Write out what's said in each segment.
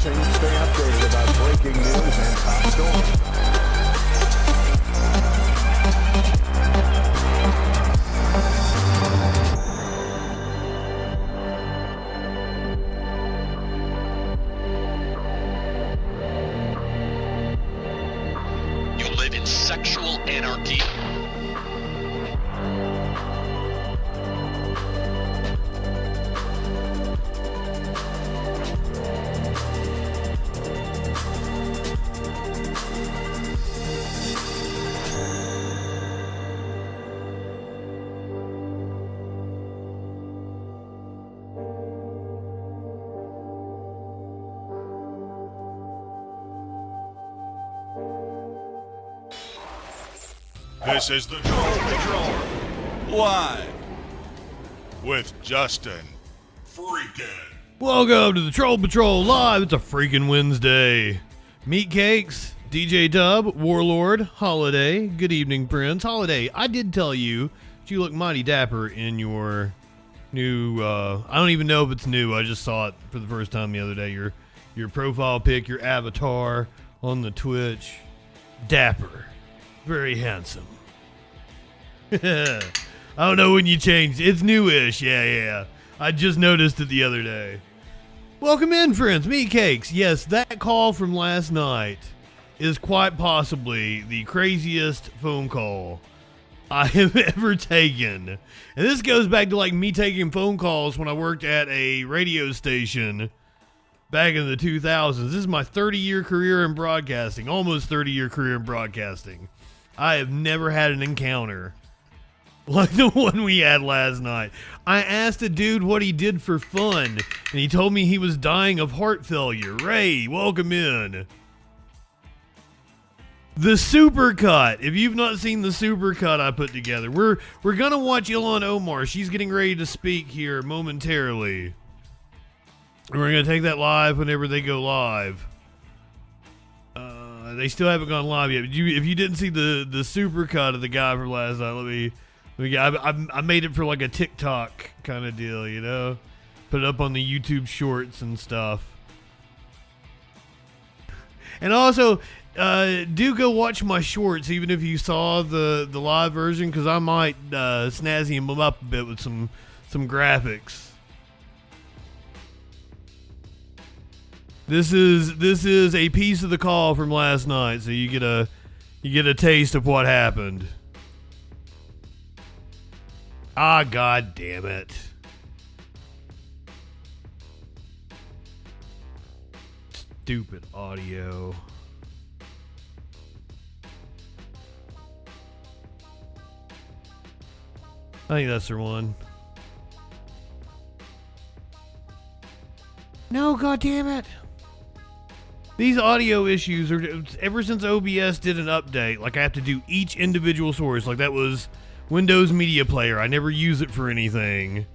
so you can stay updated about breaking news and top stories. You live in sexual anarchy. This is the Troll Patrol, live with Justin Freakin. Welcome to the Troll Patrol Live. It's a freaking Wednesday. Meat Cakes, DJ Dub, Warlord, Holiday. Good evening, Prince. Holiday, I did tell you that you look mighty dapper in your new, I don't even know if it's new. I just saw it for the first time the other day. Your profile pic, your avatar on the Twitch. Dapper. Very handsome. I don't know when you changed. It's newish. Yeah. I just noticed it the other day. Welcome in, friends. Meat Cakes. Yes, that call from last night is quite possibly the craziest phone call I have ever taken. And this goes back to like me taking phone calls when I worked at a radio station back in the 2000s. This is my 30-year career in broadcasting, almost 30-year career in broadcasting. I have never had an encounter like the one we had last night. I asked a dude what he did for fun, and he told me he was dying of heart failure. Ray, welcome in. The supercut. If you've not seen the supercut I put together, we're gonna watch Ilhan Omar. She's getting ready to speak here momentarily. We're gonna take that live whenever they go live. They still haven't gone live yet. But if you didn't see the supercut of the guy from last night, I made it for like a TikTok kind of deal, you know? Put it up on the YouTube shorts and stuff. And also, do go watch my shorts, even if you saw the live version, because I might snazzy them up a bit with some graphics. This is a piece of the call from last night, so you get a taste of what happened. Ah, god damn it. Stupid audio. I think that's the one. No, god damn it. These audio issues are ever since OBS did an update. Like I have to do each individual source. Like that was Windows Media Player. I never use it for anything.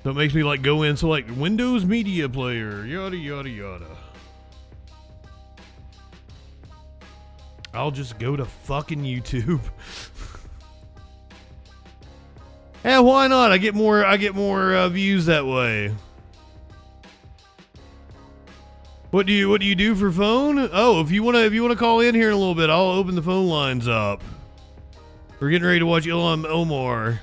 So it makes me like go in, select Windows Media Player, yada yada yada. I'll just go to fucking YouTube. Yeah, why not? I get more views that way. What do you do for phone? Oh, if you wanna call in here in a little bit, I'll open the phone lines up. We're getting ready to watch Ilhan Omar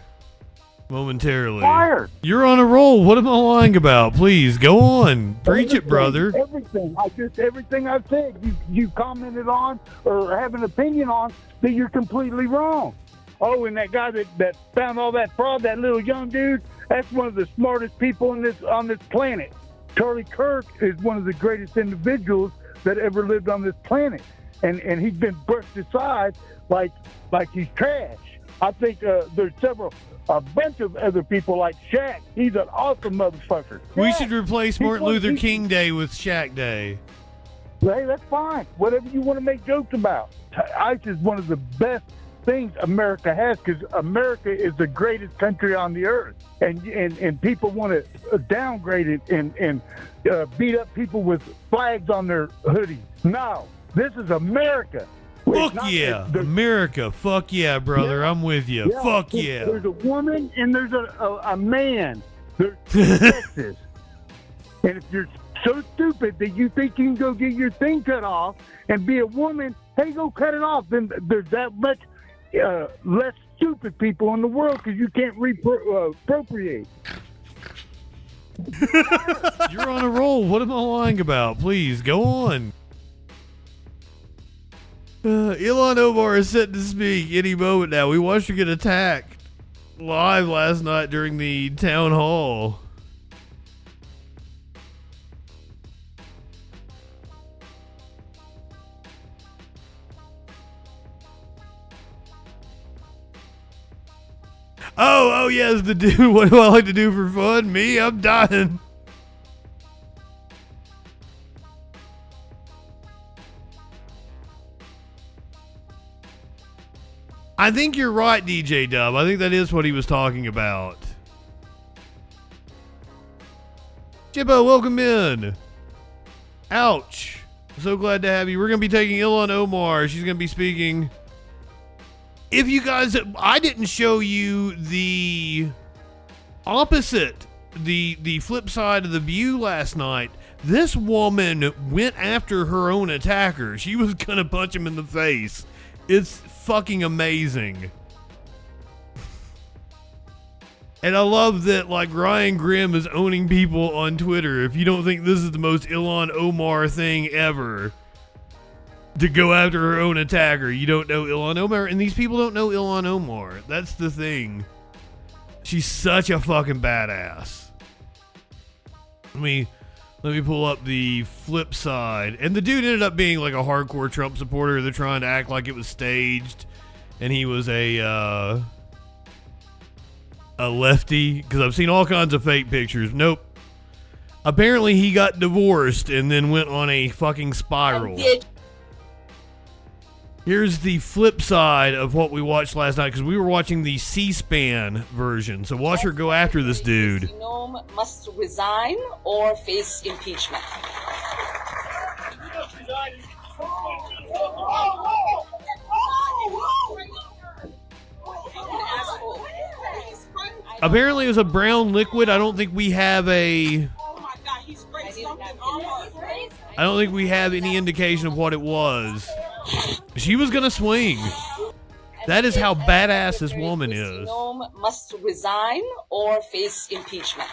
momentarily. Fired. You're on a roll. What am I lying about? Please go on. Preach it, brother. Everything I've said, you commented on or have an opinion on that you're completely wrong. Oh, and that guy that found all that fraud, that little young dude, that's one of the smartest people on this planet. Charlie Kirk is one of the greatest individuals that ever lived on this planet, and he's been brushed aside like he's trash. I think there's a bunch of other people like Shaq. He's an awesome motherfucker. We should replace Martin Luther King Day with Shaq Day. Hey, that's fine. Whatever you want to make jokes about. ICE is one of the best things America has, because America is the greatest country on the earth, and people want to downgrade it and beat up people with flags on their hoodies. No, this is America. Well, Fuck yeah. America. Fuck yeah, brother. Yeah. I'm with you. Fuck yeah. There's a woman and there's a man. There's two sexes. And if you're so stupid that you think you can go get your thing cut off and be a woman, hey, go cut it off, then there's that much less stupid people in the world because you can't appropriate. You're on a roll. What am I lying about? Please, go on. Ilhan Omar is set to speak any moment now. We watched her get attacked live last night during the town hall. Oh yes, the dude. What do I like to do for fun? Me, I'm dying. I think you're right, DJ Dub. I think that is what he was talking about. Chippo, welcome in. Ouch. So glad to have you. We're going to be taking Ilhan Omar. She's going to be speaking. If you guys, I didn't show you the opposite, the flip side of the view last night. This woman went after her own attacker. She was going to punch him in the face. It's fucking amazing. And I love that, like, Ryan Grimm is owning people on Twitter. If you don't think this is the most Ilhan Omar thing ever, to go after her own attacker, you don't know Ilhan Omar. And these people don't know Ilhan Omar. That's the thing. She's such a fucking badass. Let me pull up the flip side. And the dude ended up being like a hardcore Trump supporter. They're trying to act like it was staged. And he was a lefty. Because I've seen all kinds of fake pictures. Nope. Apparently he got divorced and then went on a fucking spiral. Here's the flip side of what we watched last night, because we were watching the C-SPAN version. So watch her go after this dude. Must resign or face impeachment. Apparently it was a brown liquid. I don't think we have a... I don't think we have any indication of what it was. She was gonna swing. That is how badass this woman is. Must resign or face impeachment.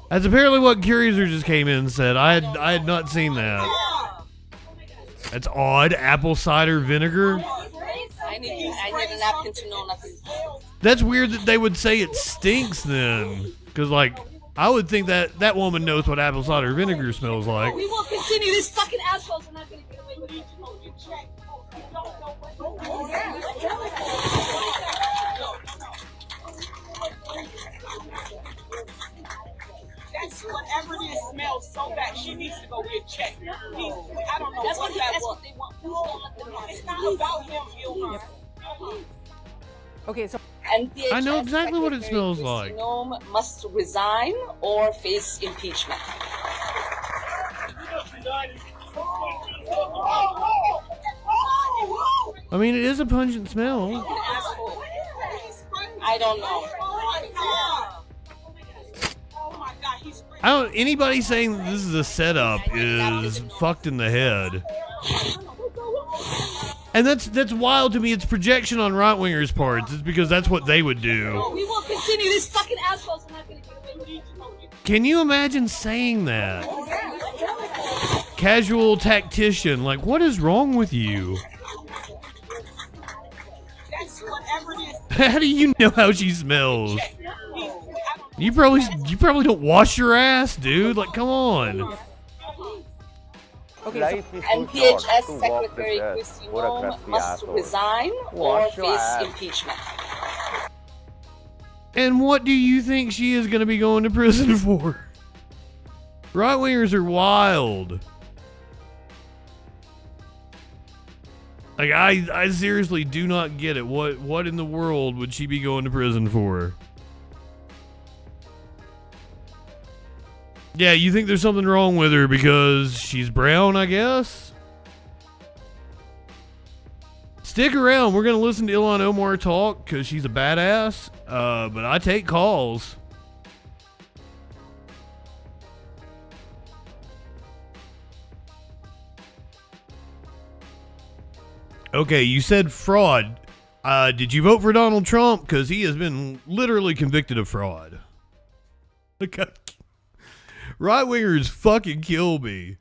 That's apparently what Curiouser just came in and said. I had not seen that. That's odd. Apple cider vinegar. I need a napkin to know nothing. That's weird that they would say it stinks then. Because, like, I would think that that woman knows what apple cider vinegar smells like. We will continue. These fucking assholes are not going to get away with it. That's whatever it is smells so bad. She needs to go get checked. I don't know That's what they want. It's not about him, Ilhan. Okay, so I know exactly what it smells like. Must resign or face impeachment. I mean, it is a pungent smell. I don't know. Anybody saying that this is a setup is fucked in the head. And that's wild to me. It's projection on right wingers' parts. It's because that's what they would do. We will continue. These fucking assholes are not going to get away with it. Can you imagine saying that? Casual tactician. Like, what is wrong with you? How do you know how she smells? You probably don't wash your ass, dude. Like, come on. okay, And DHS Secretary Christine must resign or face impeachment. And what do you think she is going to be going to prison for? Right wingers are wild. Like, I seriously do not get it. What in the world would she be going to prison for? Yeah, you think there's something wrong with her because she's brown, I guess? Stick around. We're going to listen to Ilhan Omar talk because she's a badass. But I take calls. Okay, you said fraud. Did you vote for Donald Trump? Because he has been literally convicted of fraud. Right-wingers fucking kill me.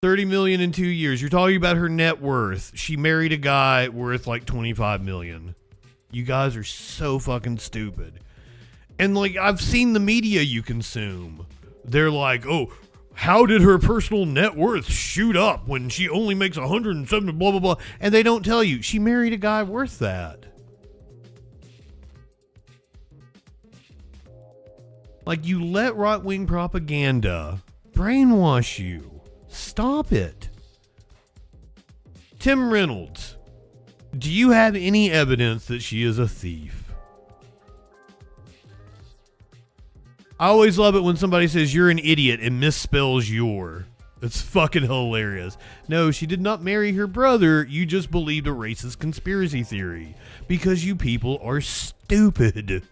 30 million in 2 years. You're talking about her net worth. She married a guy worth like 25 million. You guys are so fucking stupid. And like, I've seen the media you consume. They're like, oh, how did her personal net worth shoot up when she only makes 170 blah blah blah, and they don't tell you she married a guy worth that. Like, you let right-wing propaganda brainwash you. Stop it. Tim Reynolds, do you have any evidence that she is a thief? I always love it when somebody says you're an idiot and misspells your. It's fucking hilarious. No, she did not marry her brother. You just believed a racist conspiracy theory because you people are stupid.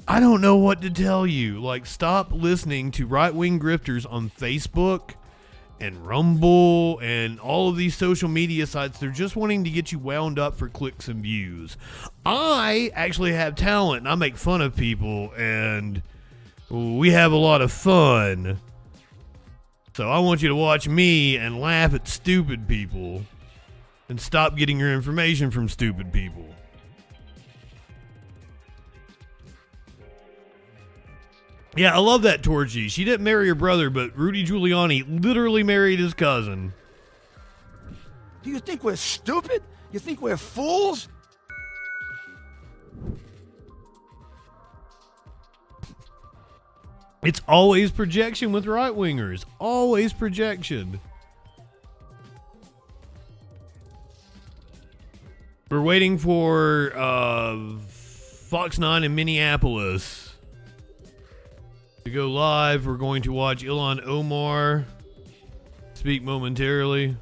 I don't know what to tell you. Like, stop listening to right-wing grifters on Facebook and Rumble and all of these social media sites. They're just wanting to get you wound up for clicks and views. I actually have talent and I make fun of people and we have a lot of fun. So I want you to watch me and laugh at stupid people and stop getting your information from stupid people. Yeah, I love that Torchy. She didn't marry her brother, but Rudy Giuliani literally married his cousin. Do you think we're stupid? You think we're fools? It's always projection with right-wingers. Always projection. We're waiting for Fox 9 in Minneapolis to go live. We're going to watch Ilhan Omar speak momentarily.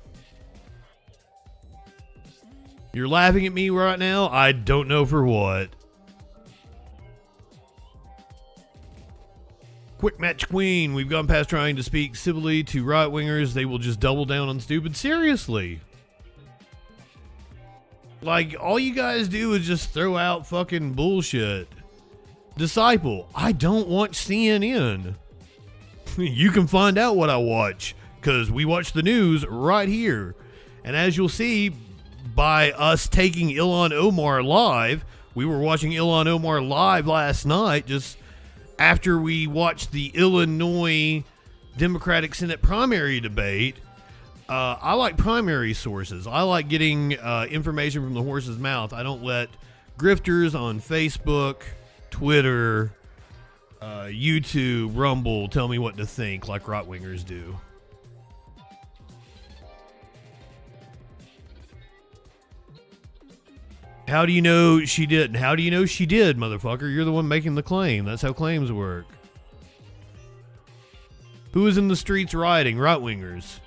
You're laughing at me right now? I don't know for what. Quick match queen. We've gone past trying to speak civilly to right-wingers. They will just double down on stupid. Seriously. Like, all you guys do is just throw out fucking bullshit. Disciple, I don't watch CNN. You can find out what I watch, because we watch the news right here. And as you'll see, by us taking Ilhan Omar live, we were watching Ilhan Omar live last night, just after we watched the Illinois Democratic Senate primary debate. I like primary sources. I like getting information from the horse's mouth. I don't let grifters on Facebook, Twitter, YouTube, Rumble tell me what to think like right-wingers do. How do you know she didn't? How do you know she did, motherfucker? You're the one making the claim. That's how claims work. Who is in the streets rioting? Right-wingers.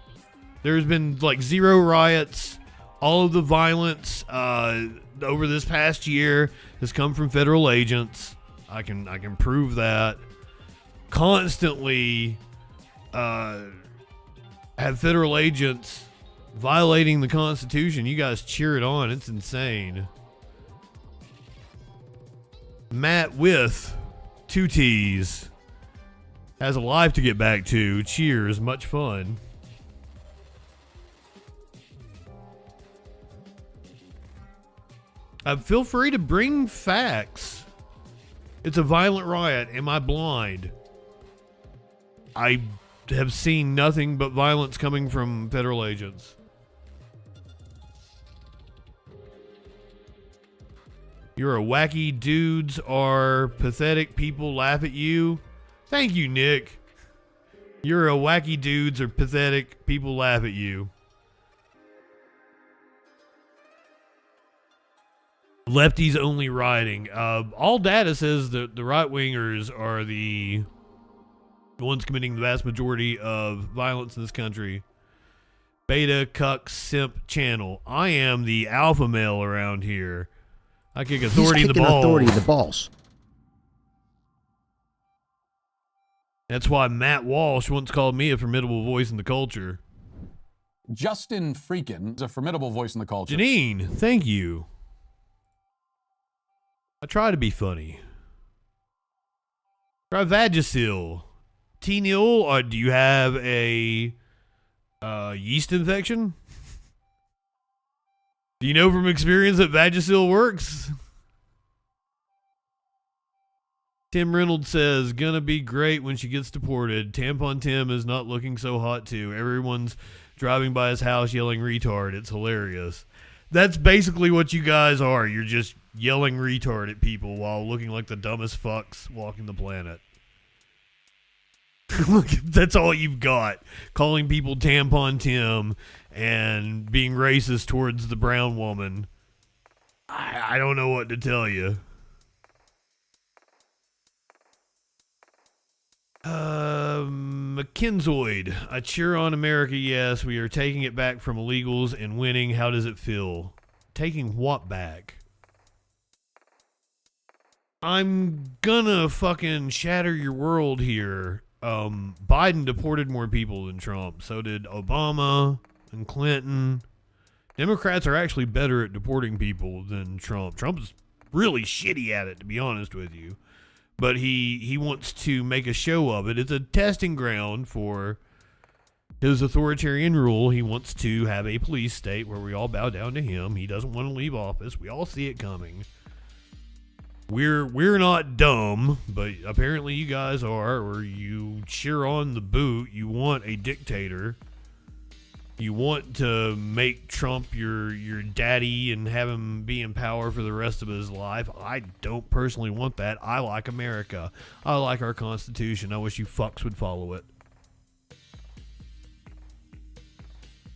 There's been like 0 riots. All of the violence over this past year has come from federal agents. I can prove that. Constantly have federal agents violating the Constitution. You guys cheer it on. It's insane. Matt with 2 T's has a life to get back to. Cheers. Much fun. Feel free to bring facts. It's a violent riot. Am I blind? I have seen nothing but violence coming from federal agents. You're a wacky dudes are pathetic. People laugh at you. Thank you, Nick. You're a wacky dudes are pathetic. People laugh at you. Lefties only rioting. All data says that the right-wingers are the ones committing the vast majority of violence in this country. Beta, cuck, simp channel. I am the alpha male around here. I kick authority in the balls. Authority in the balls. That's why Matt Walsh once called me a formidable voice in the culture. JustinFREAKIN is a formidable voice in the culture. Janine, thank you. I try to be funny. Try Vagisil. T-Nil, or do you have a yeast infection? Do you know from experience that Vagisil works? Tim Reynolds says, gonna be great when she gets deported. Tampon Tim is not looking so hot too. Everyone's driving by his house yelling retard. It's hilarious. That's basically what you guys are. You're just yelling retard at people while looking like the dumbest fucks walking the planet. That's all you've got. Calling people Tampon Tim and being racist towards the brown woman. I don't know what to tell you. McKenzoid. I cheer on America, yes. We are taking it back from illegals and winning. How does it feel? Taking what back? I'm gonna fucking shatter your world here. Biden deported more people than Trump. So did Obama and Clinton. Democrats are actually better at deporting people than Trump. Trump's really shitty at it, to be honest with you. But he wants to make a show of it. It's a testing ground for his authoritarian rule. He wants to have a police state where we all bow down to him. He doesn't want to leave office. We all see it coming. We're not dumb, but apparently you guys are, or you cheer on the boot. You want a dictator. You want to make Trump your daddy and have him be in power for the rest of his life. I don't personally want that. I like America. I like our Constitution. I wish you fucks would follow it.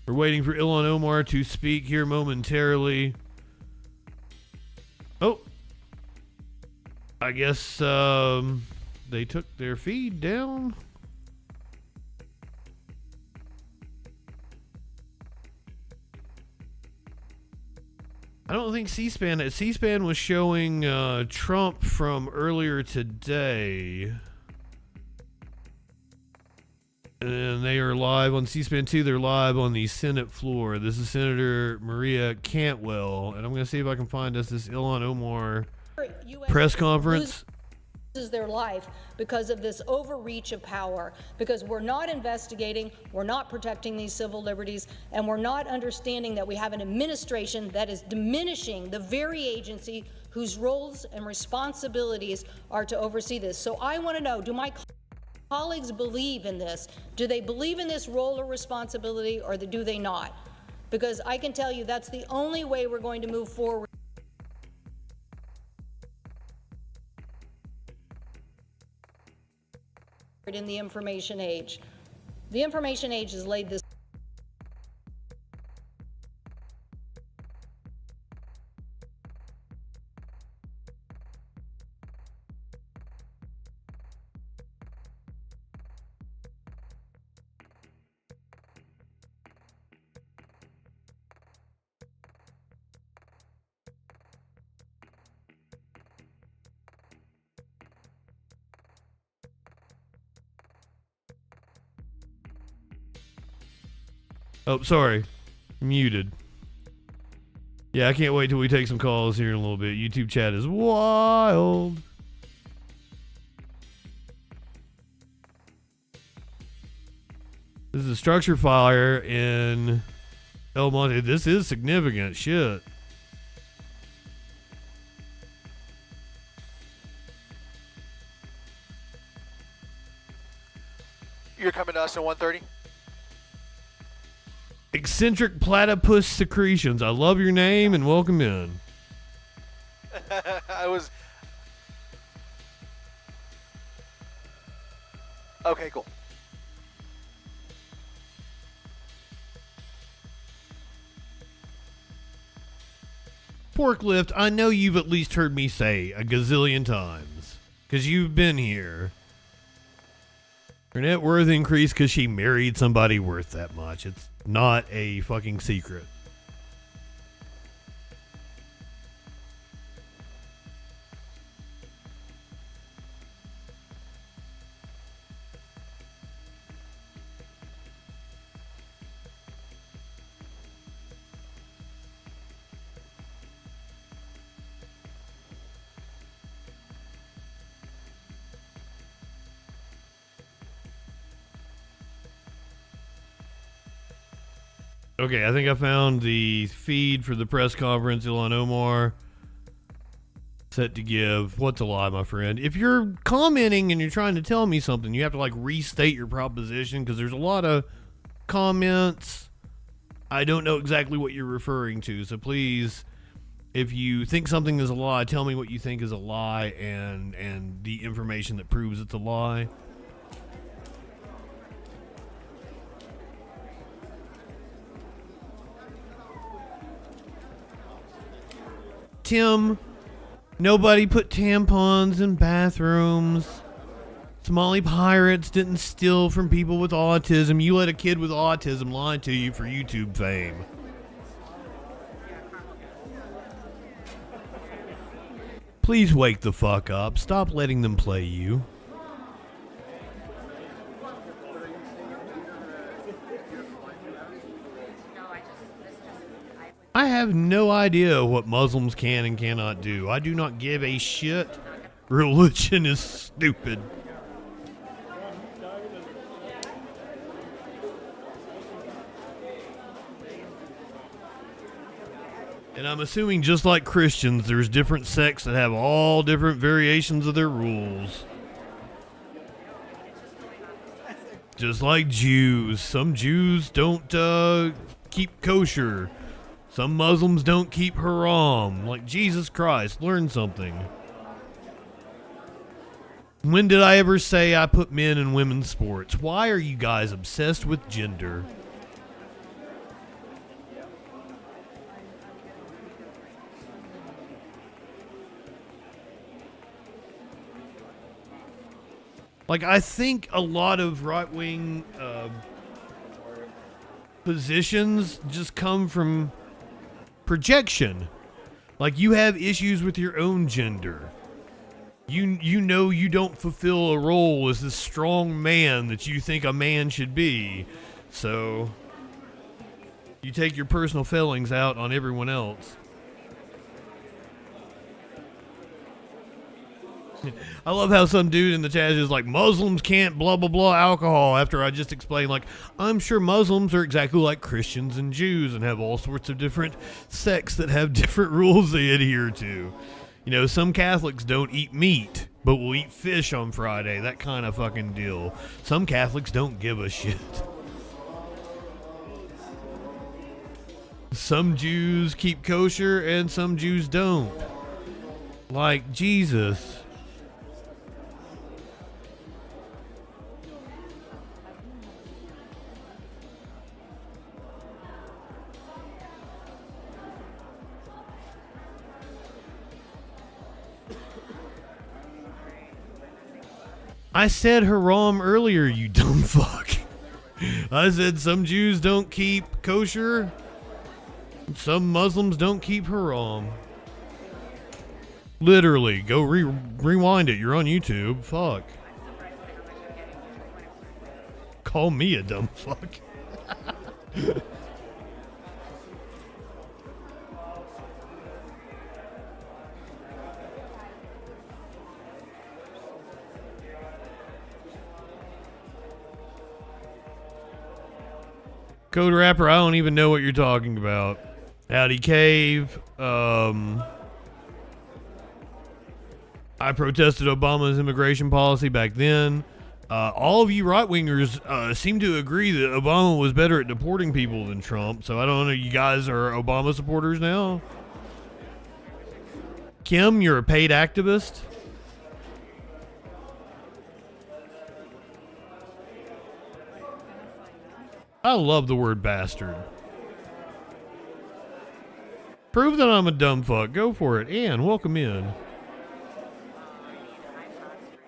We're waiting for Ilhan Omar to speak here momentarily. Oh. I guess they took their feed down. I don't think C-SPAN was showing Trump from earlier today. And they are live on C-SPAN 2. They're live on the Senate floor. This is Senator Maria Cantwell. And I'm going to see if I can find us this Ilhan Omar press conference. Loses their life because of this overreach of power, because we're not investigating, we're not protecting these civil liberties, and we're not understanding that we have an administration that is diminishing the very agency whose roles and responsibilities are to oversee this. So I want to know, do my colleagues believe in this? Do they believe in this role or responsibility, or do they not? Because I can tell you that's the only way we're going to move forward in the information age. The information age has laid this. Oh, sorry. Muted. Yeah, I can't wait till we take some calls here in a little bit. YouTube chat is wild. This is a structure fire in El Monte. This is significant shit. You're coming to us at 1:30? Eccentric platypus secretions. I love your name and welcome in. I was... Okay, cool. Forklift, I know you've at least heard me say a gazillion times, because you've been here. Her net worth increased because she married somebody worth that much. It's not a fucking secret. Okay, I think I found the feed for the press conference. Ilhan Omar set to give. What's a lie, my friend? If you're commenting and you're trying to tell me something, you have to like restate your proposition because there's a lot of comments. I don't know exactly what you're referring to, so please, if you think something is a lie, tell me what you think is a lie and the information that proves it's a lie. Tim, nobody put tampons in bathrooms. Somali pirates didn't steal from people with autism. You let a kid with autism lie to you for YouTube fame. Please wake the fuck up. Stop letting them play you. I have no idea what Muslims can and cannot do. I do not give a shit. Religion is stupid. And I'm assuming just like Christians, there's different sects that have all different variations of their rules. Just like Jews. Some Jews don't keep kosher. Some Muslims don't keep haram. Like Jesus Christ, learn something. When did I ever say I put men in women's sports? Why are you guys obsessed with gender? Like, I think a lot of right-wing positions just come from projection. Like, you have issues with your own gender. You know you don't fulfill a role as this strong man that you think a man should be. So you take your personal failings out on everyone else. I love how some dude in the chat is like, Muslims can't blah blah blah alcohol, after I just explained, like, I'm sure Muslims are exactly like Christians and Jews and have all sorts of different sects that have different rules they adhere to. You know, some Catholics don't eat meat, but will eat fish on Friday, that kind of fucking deal. Some Catholics don't give a shit. Some Jews keep kosher and some Jews don't. Like Jesus. I said haram earlier, you dumb fuck. I said some Jews don't keep kosher. Some Muslims don't keep haram. Literally, go rewind it. You're on YouTube. Fuck. Call me a dumb fuck. Code Rapper, I don't even know what you're talking about. Howdy Cave. I protested Obama's immigration policy back then. All of you right-wingers seem to agree that Obama was better at deporting people than Trump, so I don't know, you guys are Obama supporters now? Kim, you're a paid activist? I love the word bastard. Prove that I'm a dumb fuck. Go for it. Ann, welcome in.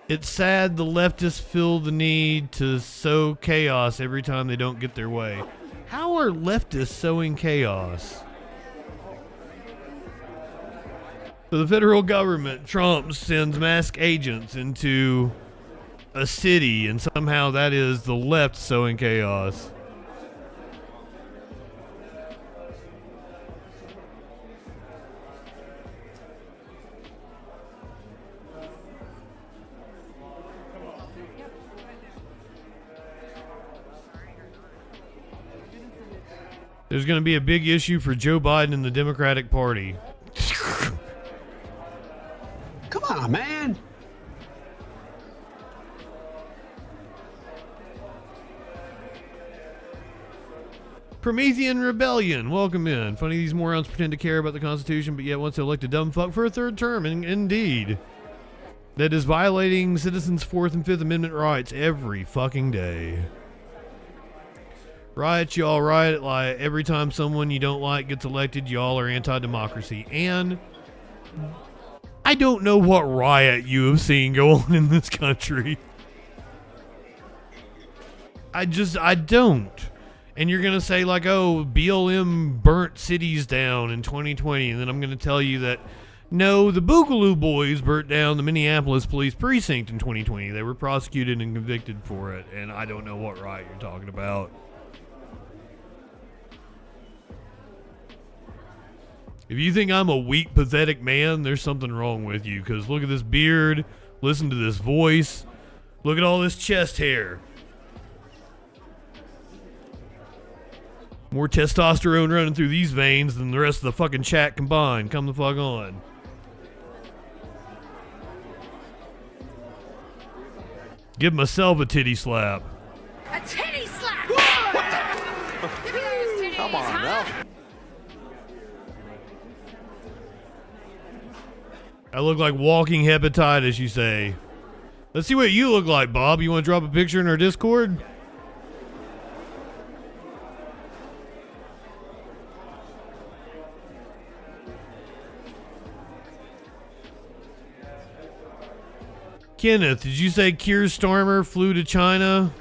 It's sad the leftists feel the need to sow chaos every time they don't get their way. How are leftists sowing chaos? So the federal government, Trump, sends masked agents into a city, and somehow that is the left sowing chaos. There's going to be a big issue for Joe Biden and the Democratic Party. Come on, man. Promethean Rebellion, welcome in. Funny these morons pretend to care about the Constitution, but yet want to elect a dumb fuck for a third term. Indeed. That is violating citizens' Fourth and Fifth Amendment rights every fucking day. Riot, y'all riot like every time someone you don't like gets elected, y'all are anti-democracy. And I don't know what riot you have seen go on in this country. I don't. And you're going to say like, oh, BLM burnt cities down in 2020. And then I'm going to tell you that, no, the Boogaloo Boys burnt down the Minneapolis police precinct in 2020. They were prosecuted and convicted for it. And I don't know what riot you're talking about. If you think I'm a weak, pathetic man, there's something wrong with you. Because look at this beard. Listen to this voice. Look at all this chest hair. More testosterone running through these veins than the rest of the fucking chat combined. Come the fuck on. Give myself a titty slap. A titty slap! Come on now. I look like walking hepatitis, you say. Let's see what you look like, Bob. You want to drop a picture in our Discord? Kenneth, did you say Keir Starmer flew to China?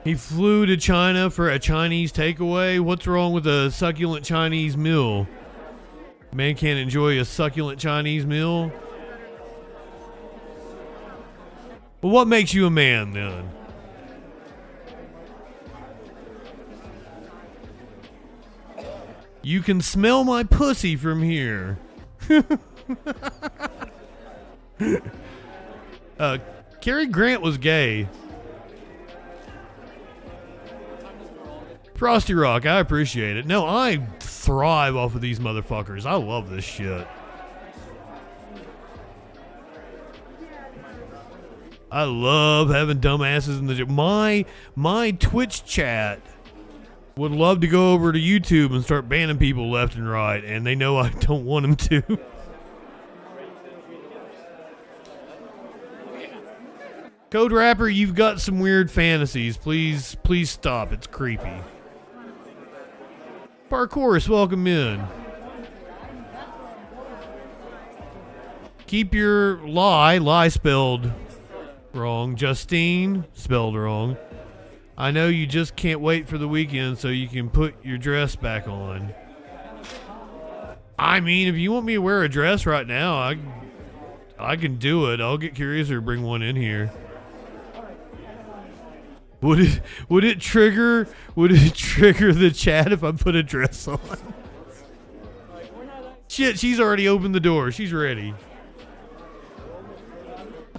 He flew to China for a Chinese takeaway? What's wrong with a succulent Chinese meal? Man can't enjoy a succulent Chinese meal? Well, what makes you a man, then? You can smell my pussy from here. Cary Grant was gay. Frosty Rock, I appreciate it. No, I thrive off of these motherfuckers. I love this shit. I love having dumbasses in the... My Twitch chat would love to go over to YouTube and start banning people left and right, and they know I don't want them to. Code Rapper, you've got some weird fantasies. Please stop. It's creepy. Parkourus, welcome in. Keep your lie spelled wrong. Justine, spelled wrong. I know you just can't wait for the weekend so you can put your dress back on. I mean, if you want me to wear a dress right now, I can do it. I'll get curious or bring one in here. Would it trigger the chat if I put a dress on? Shit, she's already opened the door. She's ready.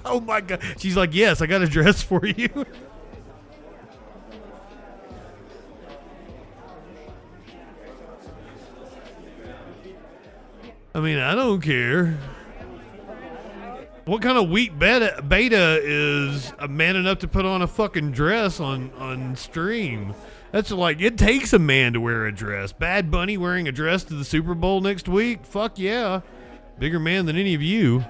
Oh my god. She's like, yes, I got a dress for you. I mean, I don't care. What kind of weak beta is a man enough to put on a fucking dress on stream? That's like, it takes a man to wear a dress. Bad Bunny wearing a dress to the Super Bowl next week? Fuck yeah. Bigger man than any of you.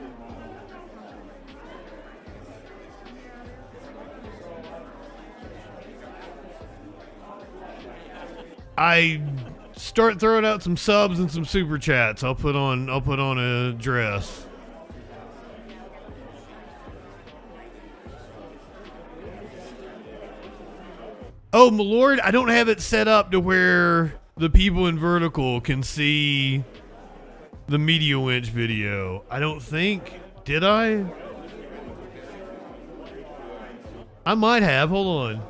I start throwing out some subs and some super chats, I'll put on a dress. Oh, my lord, I don't have it set up to where the people in vertical can see the Media Winch video. I don't think. Did I? I might have. Hold on.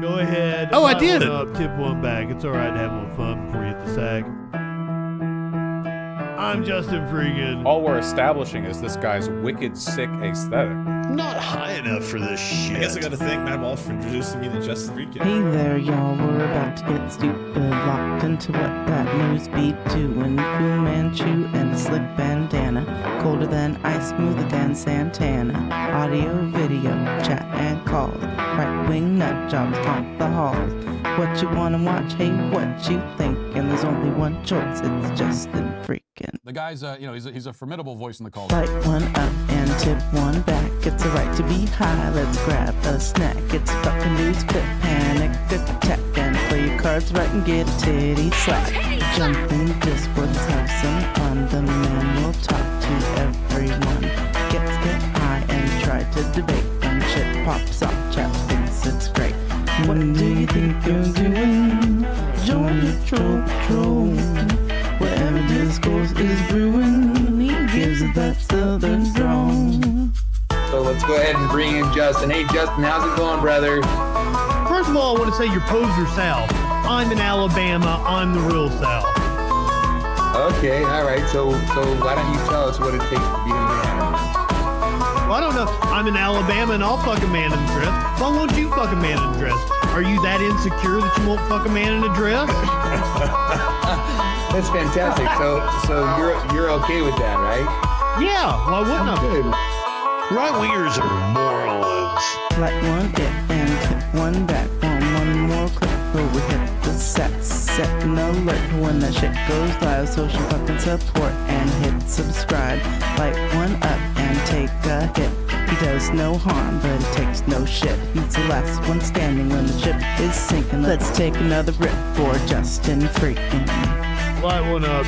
Go ahead. Oh, I did. Up, tip one back. It's all right to have a little fun before you hit the sack. I'm JustinFREAKIN. All we're establishing is this guy's wicked sick aesthetic. Not high enough for this shit. I guess I gotta thank Matt Walsh for introducing me to JustinFREAKIN. Hey there, y'all. We're about to get stupid, locked into what that news be doing. Fu Manchu and a slick bandana, colder than ice, smoother than Santana. Audio, video, chat and calls. Right wing nut jobs haunt the halls. What you wanna watch? Hey, what you think? And there's only one choice. It's JustinFREAKIN. The guy's, he's a formidable voice in the culture. Light one up and tip one back. It's a right to be high. Let's grab a snack. It's fucking news, quit panic, attack, and play your cards right and get a titty slap. Jump in Discords, have some fun. The man will talk to everyone. Get high and try to debate. When shit pops off, chat thinks it's great. What do you think you're doing? Join the troll patrol. Wherever discourse is brewing, he gives it that southern drawl. So let's go ahead and bring in Justin. Hey Justin, how's it going, brother? First of all, I want to say you're poser South. I'm in Alabama. I'm the real South. Okay, all right. So why don't you tell us what it takes to be a man? Well, I don't know. I'm in Alabama and I'll fuck a man in a dress. Why won't you fuck a man in a dress? Are you that insecure that you won't fuck a man in a dress? That's fantastic. So you're okay with that, right? Yeah. Why wouldn't I? Right-wingers are morons. Light one hit and hit one back. One more click before we hit the set an alert when that shit goes live. Social fucking support and hit subscribe. Light one up and take a hit. He does no harm, but he takes no shit. He's the last one standing when the ship is sinking. Let's take another rip for JustinFREAKIN. Light one up,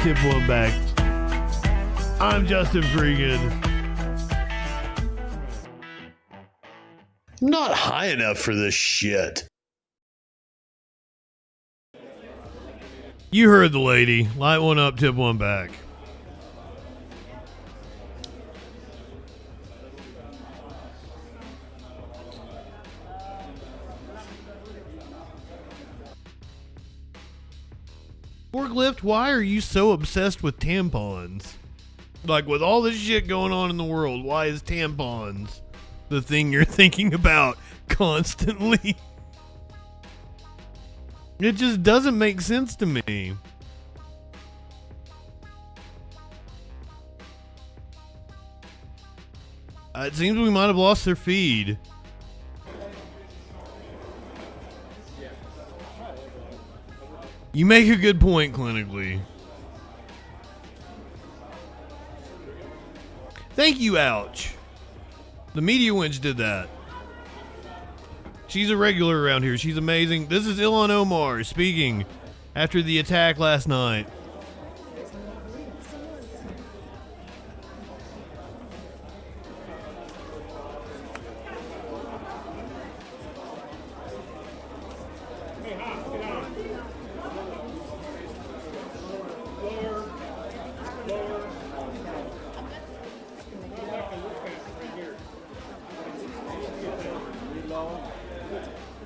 tip one back. I'm JustinFREAKIN. Not high enough for this shit. You heard the lady. Light one up, tip one back. Forklift, why are you so obsessed with tampons? Like, with all this shit going on in the world, why is tampons the thing you're thinking about constantly? It just doesn't make sense to me. It seems we might have lost their feed. You make a good point, clinically. Thank you, Ouch. The Media Winch did that. She's a regular around here. She's amazing. This is Ilhan Omar speaking after the attack last night.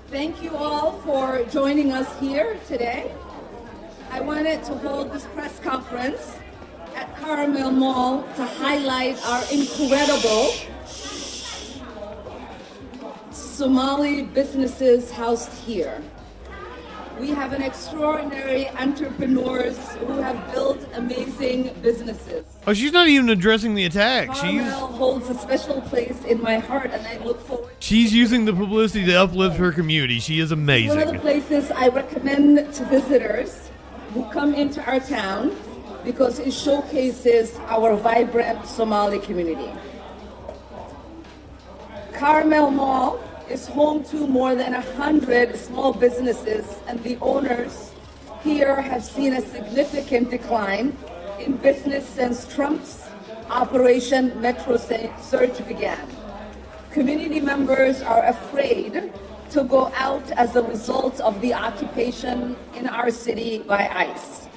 Thank you all for joining us here today. I wanted to hold this press conference at Carmel Mall to highlight our incredible Somali businesses housed here. We have an extraordinary entrepreneurs who have built amazing businesses. Oh, she's not even addressing the attack. Carmel holds a special place in my heart, and I look forward. She's using the publicity to uplift her community. She is amazing. One of the places I recommend to visitors who come into our town because it showcases our vibrant Somali community. Carmel Mall is home to more than 100 small businesses, and the owners here have seen a significant decline in business since Trump's Operation Metro Surge began. Community members are afraid to go out as a result of the occupation in our city by ICE.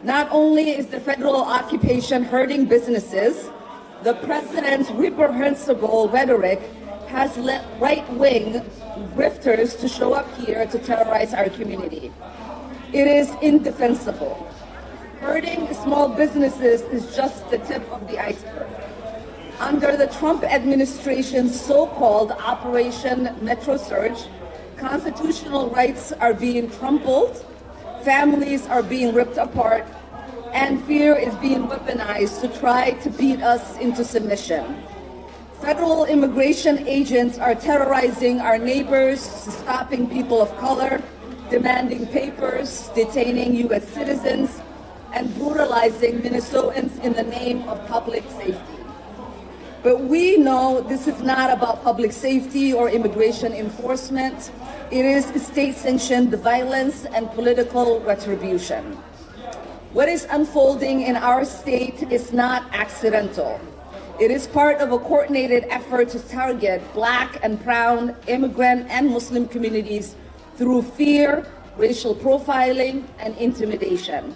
Not only is the federal occupation hurting businesses, the president's reprehensible rhetoric has led right-wing grifters to show up here to terrorize our community. It is indefensible. Hurting small businesses is just the tip of the iceberg. Under the Trump administration's so-called Operation Metro Surge, constitutional rights are being trampled, families are being ripped apart, and fear is being weaponized to try to beat us into submission. Federal immigration agents are terrorizing our neighbors, stopping people of color, demanding papers, detaining U.S. citizens, and brutalizing Minnesotans in the name of public safety. But we know this is not about public safety or immigration enforcement. It is state-sanctioned violence and political retribution. What is unfolding in our state is not accidental. It is part of a coordinated effort to target Black and brown immigrant and Muslim communities through fear, racial profiling, and intimidation.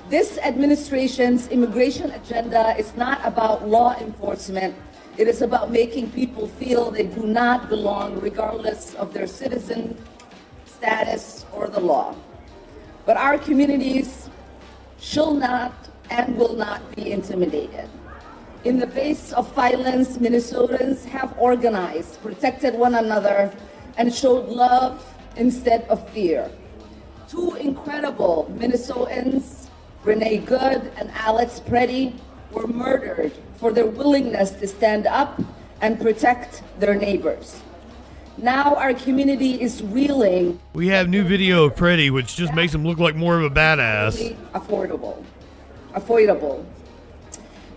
This administration's immigration agenda is not about law enforcement. It is about making people feel they do not belong regardless of their citizen status or the law. But our communities shall not and will not be intimidated. In the face of violence, Minnesotans have organized, protected one another, and showed love instead of fear. Two incredible Minnesotans, Renee Good and Alex Preddy, were murdered for their willingness to stand up and protect their neighbors. Now our community is reeling. We have new video of Preddy, which just makes him look like more of a badass. Avoidable.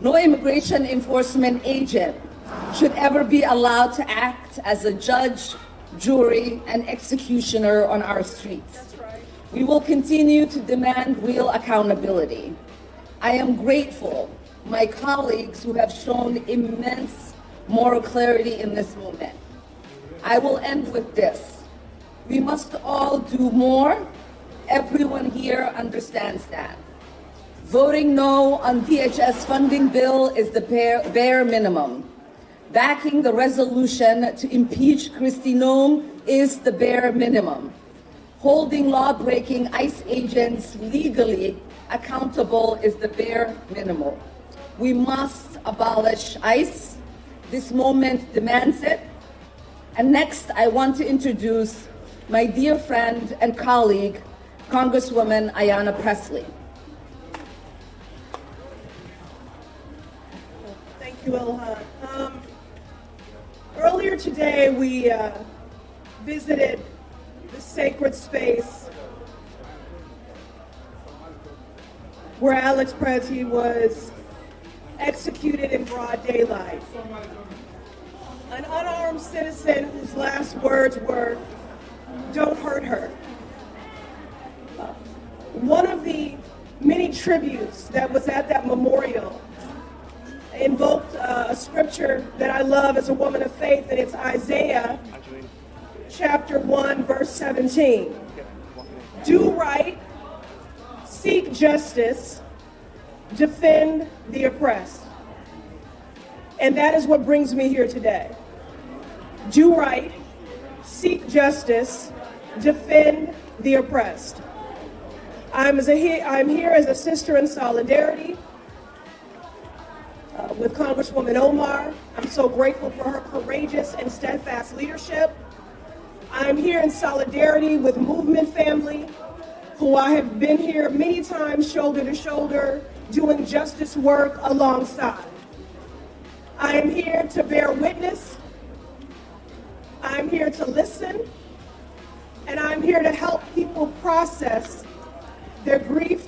No immigration enforcement agent should ever be allowed to act as a judge, jury, and executioner on our streets. We will continue to demand real accountability. I am grateful to my colleagues who have shown immense moral clarity in this movement. I will end with this. We must all do more. Everyone here understands that. Voting no on DHS funding bill is the bare minimum. Backing the resolution to impeach Kristi Noem is the bare minimum. Holding law-breaking ICE agents legally accountable is the bare minimum. We must abolish ICE. This moment demands it. And next, I want to introduce my dear friend and colleague, Congresswoman Ayanna Pressley. Thank you, Ilhan. Earlier today, we visited the sacred space where Alex Preddy was executed in broad daylight. An unarmed citizen whose last words were, "Don't hurt her." One of the many tributes that was at that memorial invoked a scripture that I love as a woman of faith, and it's Isaiah chapter 1, verse 17. Do right, seek justice, defend the oppressed. And that is what brings me here today. Do right, seek justice, defend the oppressed. I'm here as a sister in solidarity with Congresswoman Omar. I'm so grateful for her courageous and steadfast leadership. I'm here in solidarity with Movement family, who I have been here many times shoulder to shoulder, doing justice work alongside. I am here to bear witness. I'm here to listen. And I'm here to help people process their grief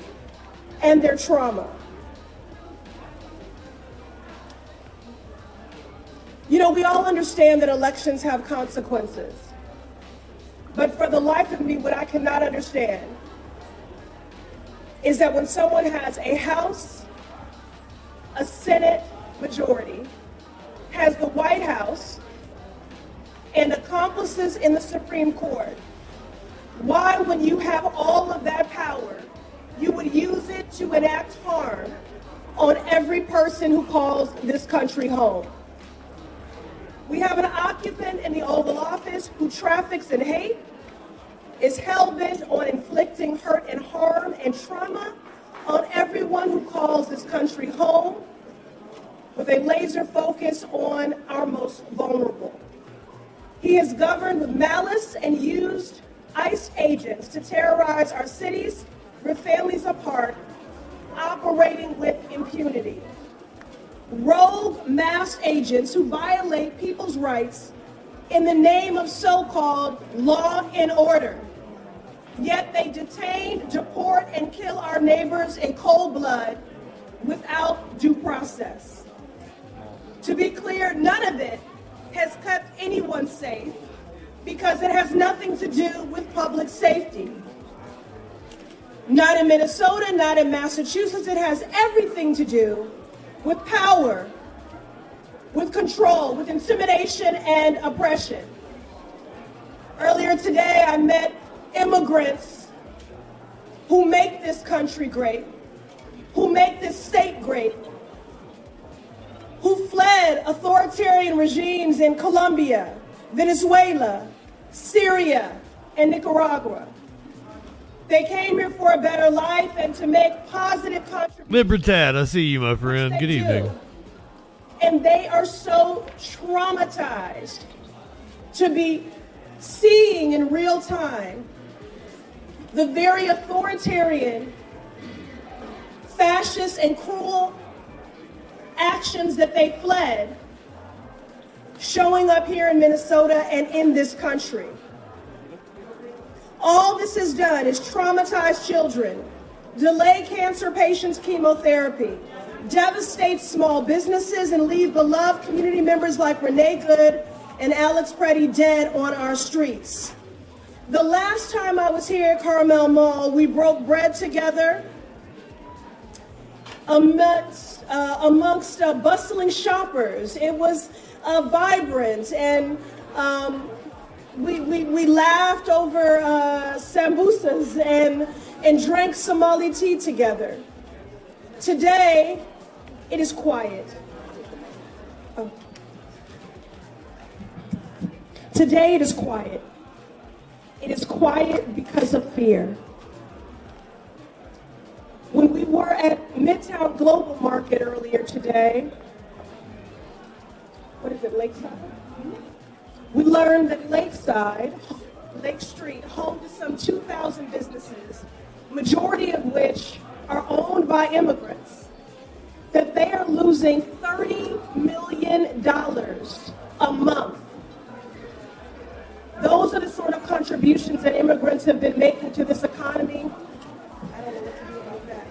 and their trauma. You know, we all understand that elections have consequences. But for the life of me, what I cannot understand is that when someone has a House, a Senate majority, has the White House, and accomplices in the Supreme Court, why, when you have all of that power, you would use it to enact harm on every person who calls this country home? We have an occupant in the Oval Office who traffics in hate, is hell-bent on inflicting hurt and harm and trauma on everyone who calls this country home, with a laser focus on our most vulnerable. He has governed with malice and used ICE agents to terrorize our cities, rip families apart, operating with impunity. Rogue masked agents who violate people's rights in the name of so-called law and order. Yet they detain, deport, and kill our neighbors in cold blood without due process. To be clear, none of it has kept anyone safe because it has nothing to do with public safety. Not in Minnesota, not in Massachusetts. It has everything to do with power, with control, with intimidation and oppression. Earlier today, I met immigrants who make this country great, who make this state great, who fled authoritarian regimes in Colombia, Venezuela, Syria, and Nicaragua. They came here for a better life and to make positive contributions. Libertad, I see you, my friend. Good evening. And they are so traumatized to be seeing in real time the very authoritarian, fascist, and cruel actions that they fled showing up here in Minnesota and in this country. All this has done is traumatize children, delay cancer patients' chemotherapy, devastate small businesses, and leave beloved community members like Renee Good and Alex Preddy dead on our streets. The last time I was here at Carmel Mall, we broke bread together amongst bustling shoppers. It was vibrant, and we laughed over sambusas and drank Somali tea together. Today, it is quiet. Oh. Today, it is quiet. It is quiet because of fear. When we were at Midtown Global Market earlier today, what is it, Lakeside? We learned that Lakeside, Lake Street, home to some 2,000 businesses, majority of which are owned by immigrants, that they are losing $30 million a month. Those are the sort of contributions that immigrants have been making to this economy. I don't know what to do about that.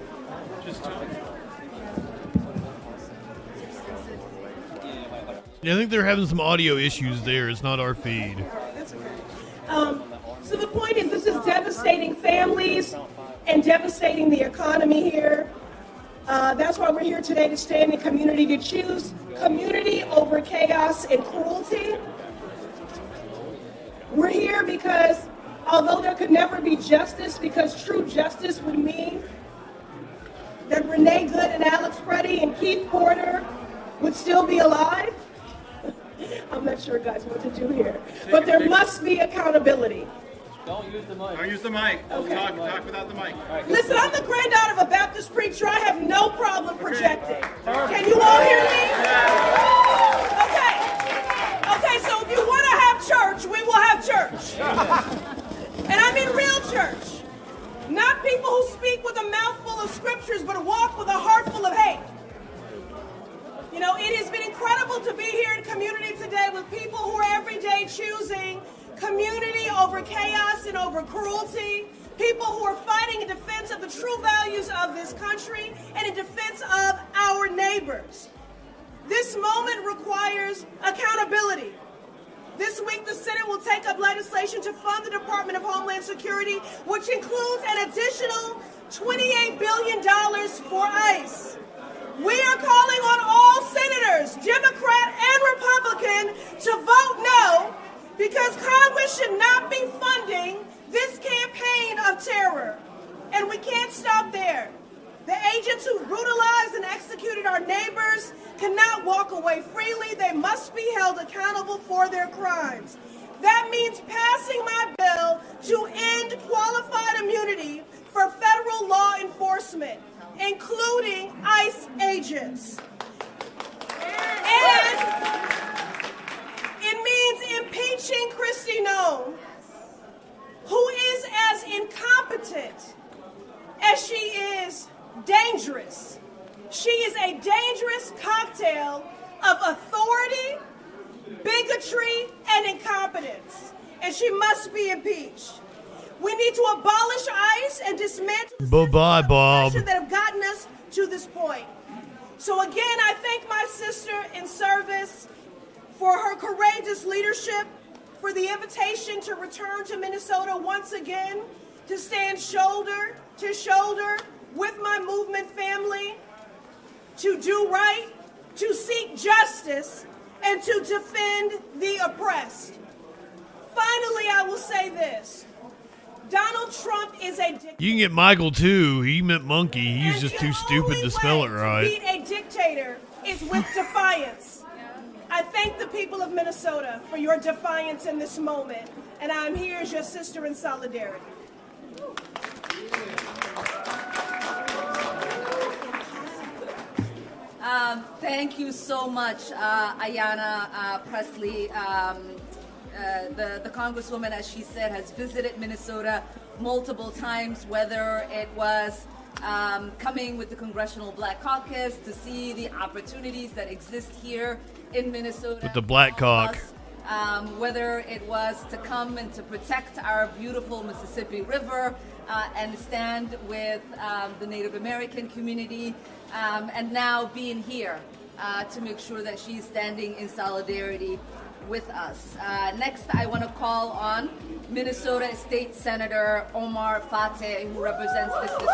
Yeah, I think they're having some audio issues there. It's not our feed. So the point is, this is devastating families and devastating the economy here. That's why we're here today, to stand in community, to choose community over chaos and cruelty. We're here because although there could never be justice, because true justice would mean that Renee Good and Alex Preddy and Keith Porter would still be alive. I'm not sure, guys, what to do here. But there must be accountability. Don't use the mic. Don't use the mic. Okay. Talk without the mic. Listen, I'm the granddaughter of a Baptist preacher. I have no problem projecting. Can you all hear me? Okay. Okay, so if you want to have church, we will have church. And I mean real church. Not people who speak with a mouthful of scriptures, but walk with a heart full of hate. You know, it has been incredible to be here in community today with people who are every day choosing community over chaos and over cruelty. People who are fighting in defense of the true values of this country and in defense of our neighbors. This moment requires accountability. This week, the Senate will take up legislation to fund the Department of Homeland Security, which includes an additional $28 billion for ICE. We are calling on all senators, Democrat and Republican, to vote no, because Congress should not be funding this campaign of terror. And we can't stop there. The agents who brutalized and executed our neighbors cannot walk away freely. They must be held accountable for their crimes. That means passing my bill to end qualified immunity for federal law enforcement, including ICE agents. And it means impeaching Kristi Noem, who is as incompetent as she is dangerous. She is a dangerous cocktail of authority, bigotry, and incompetence, and she must be impeached. We need to abolish ICE and dismantle the Bye-bye, Bob. that have gotten us to this point. So again, I thank my sister in service for her courageous leadership, for the invitation to return to Minnesota once again, to stand shoulder to shoulder with my movement family, to do right, to seek justice, and to defend the oppressed. Finally, I will say this. Donald Trump is a dictator. You can get Michael too. He meant monkey. He's just too stupid to spell it right. To beat a dictator is with defiance. I thank the people of Minnesota for your defiance in this moment, and I'm here as your sister in solidarity. Thank you so much, Ayanna Presley. The Congresswoman, as she said, has visited Minnesota multiple times, whether it was coming with the Congressional Black Caucus to see the opportunities that exist here in Minnesota. With the Black Cauc. Whether it was to come and to protect our beautiful Mississippi River and stand with the Native American community, and now being here to make sure that she's standing in solidarity with us. Next, I want to call on Minnesota State Senator Omar Fateh, who represents this district.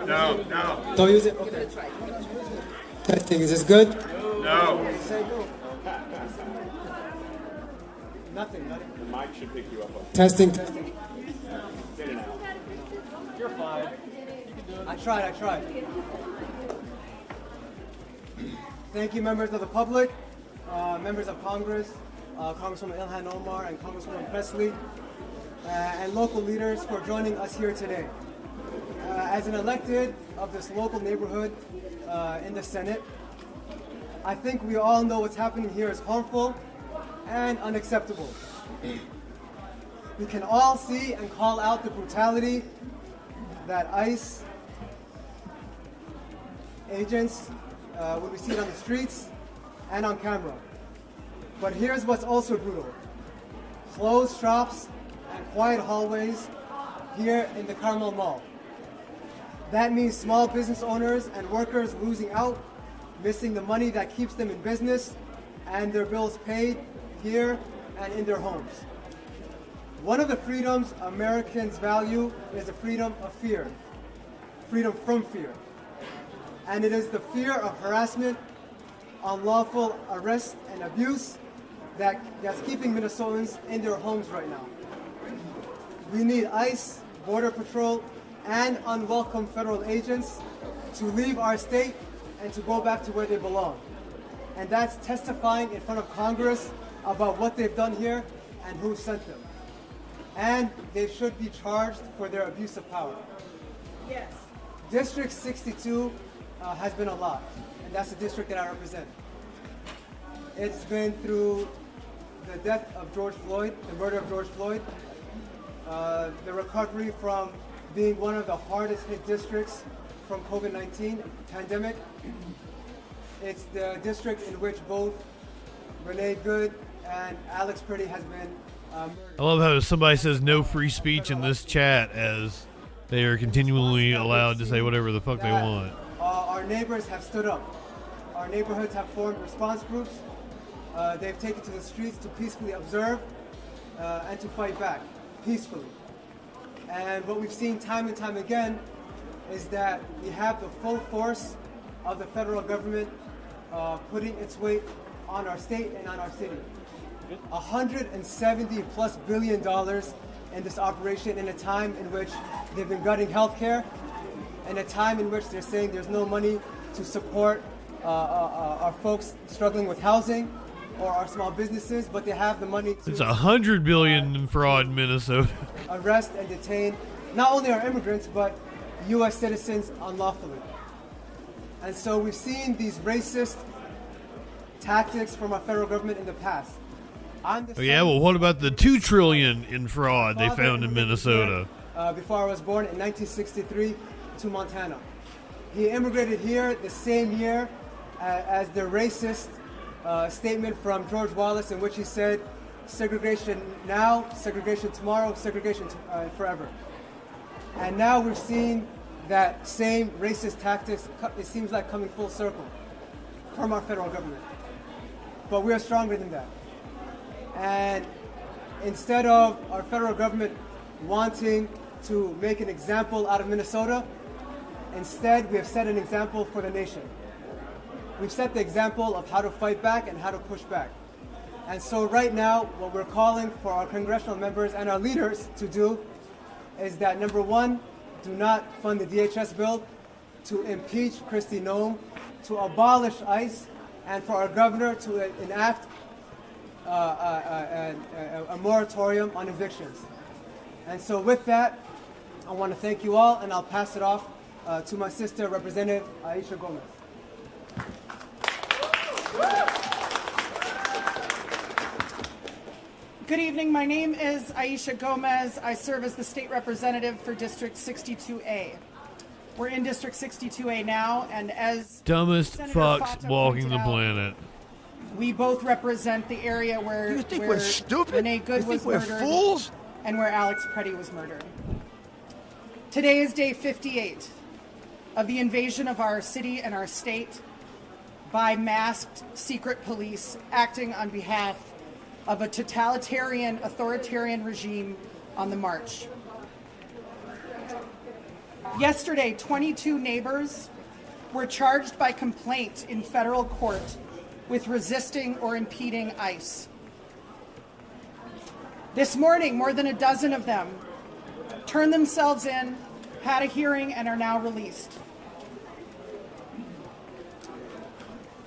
No, no. Don't use it? Okay. Testing, is this good? No. Nothing. The mic should pick you up. Testing. Get it out. You're fine. You can do it. I tried. Thank you, members of the public, members of Congress, Congresswoman Ilhan Omar and Congresswoman Presley, and local leaders for joining us here today. As an elected of this local neighborhood in the Senate, I think we all know what's happening here is harmful and unacceptable. We can all see and call out the brutality that ICE agents, when we see it on the streets and on camera. But here's what's also brutal. Closed shops and quiet hallways here in the Carmel Mall. That means small business owners and workers losing out, missing the money that keeps them in business and their bills paid here and in their homes. One of the freedoms Americans value is the freedom of fear, freedom from fear. And it is the fear of harassment, unlawful arrest and abuse that's keeping Minnesotans in their homes right now. We need ICE, Border Patrol, and unwelcome federal agents to leave our state and to go back to where they belong. And that's testifying in front of Congress about what they've done here and who sent them. And they should be charged for their abuse of power. Yes. District 62 has been a lot, and that's the district that I represent. It's been through the death of George Floyd, the murder of George Floyd, the recovery from being one of the hardest hit districts from COVID-19 pandemic. It's the district in which both Renee Good and Alex Purdy has been murdered. I love how somebody says no free speech in this chat as They are continually allowed to say whatever the fuck they want. Our neighbors have stood up. Our neighborhoods have formed response groups. They've taken to the streets to peacefully observe and to fight back peacefully. And what we've seen time and time again is that we have the full force of the federal government putting its weight on our state and on our city. $170+ billion in this operation in a time in which they've been gutting healthcare, in a time in which they're saying there's no money to support our folks struggling with housing or our small businesses, but they have the money to... It's $100 billion in fraud in Minnesota. ...arrest and detain not only our immigrants, but U.S. citizens unlawfully. And so we've seen these racist tactics from our federal government in the past. Oh yeah, well what about the $2 trillion in fraud they found in Minnesota? Before I was born in 1963 to Montana. He immigrated here the same year as the racist statement from George Wallace in which he said, segregation now, segregation tomorrow, segregation forever. And now we're seeing that same racist tactics, it seems like coming full circle from our federal government. But we are stronger than that. And instead of our federal government wanting to make an example out of Minnesota, instead we have set an example for the nation. We've set the example of how to fight back and how to push back. And so right now, what we're calling for our congressional members and our leaders to do is that, number one, do not fund the DHS bill, to impeach Kristi Noem, to abolish ICE, and for our governor to enact a moratorium on evictions. And so with that, I want to thank you all, and I'll pass it off to my sister, Representative Aisha Gomez. Good evening. My name is Aisha Gomez. I serve as the state representative for District 62A. We're in District 62A now, and as dumbest Senator fucks Fata walking the pointed out, planet. we both represent the area where, You think where we're stupid? Renee Good You was think we're murdered fools? and where Alex Preddy was murdered. Today is day 58 of the invasion of our city and our state by masked secret police acting on behalf of a totalitarian, authoritarian regime on the march. Yesterday, 22 neighbors were charged by complaint in federal court with resisting or impeding ICE. This morning, more than a dozen of them turned themselves in, had a hearing, and are now released.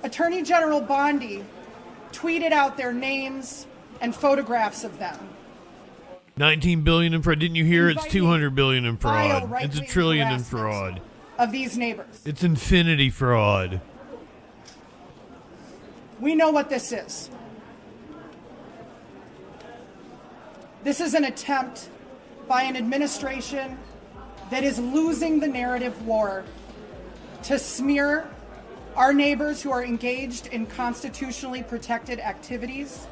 Attorney General Bondi tweeted out their names and photographs of them. 19 billion in fraud. Didn't you hear? It's 200 billion in Vile fraud. It's a right-wing trillion in harassment fraud. Of these neighbors. It's infinity fraud. We know what this is. This is an attempt by an administration that is losing the narrative war to smear our neighbors who are engaged in constitutionally protected activities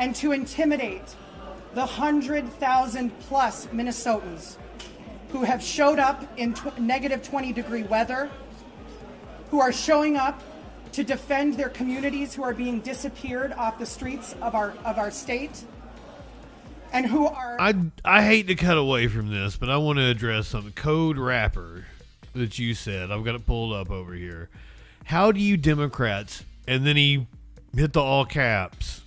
and to intimidate the 100,000 plus Minnesotans who have showed up in negative 20-degree weather, who are showing up to defend their communities who are being disappeared off the streets of our state, and who are... I hate to cut away from this, but I want to address something. Code Rapper that you said. I've got it pulled up over here. How do you Democrats, and then he hit the all caps,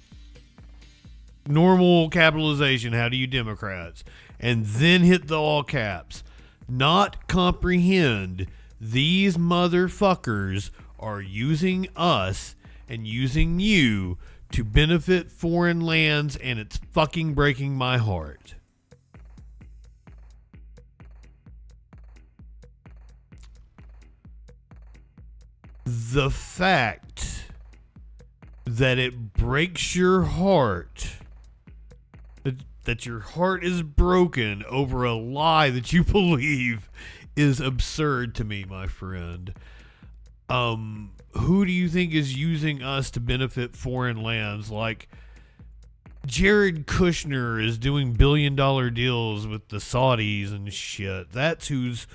normal capitalization, how do you Democrats, and then hit the all caps, not comprehend these motherfuckers are using us and using you to benefit foreign lands, and it's fucking breaking my heart. The fact that it breaks your heart, that your heart is broken over a lie that you believe, is absurd to me, my friend. Who do you think is using us to benefit foreign lands? Like, Jared Kushner is doing billion-dollar deals with the Saudis and shit. That's who's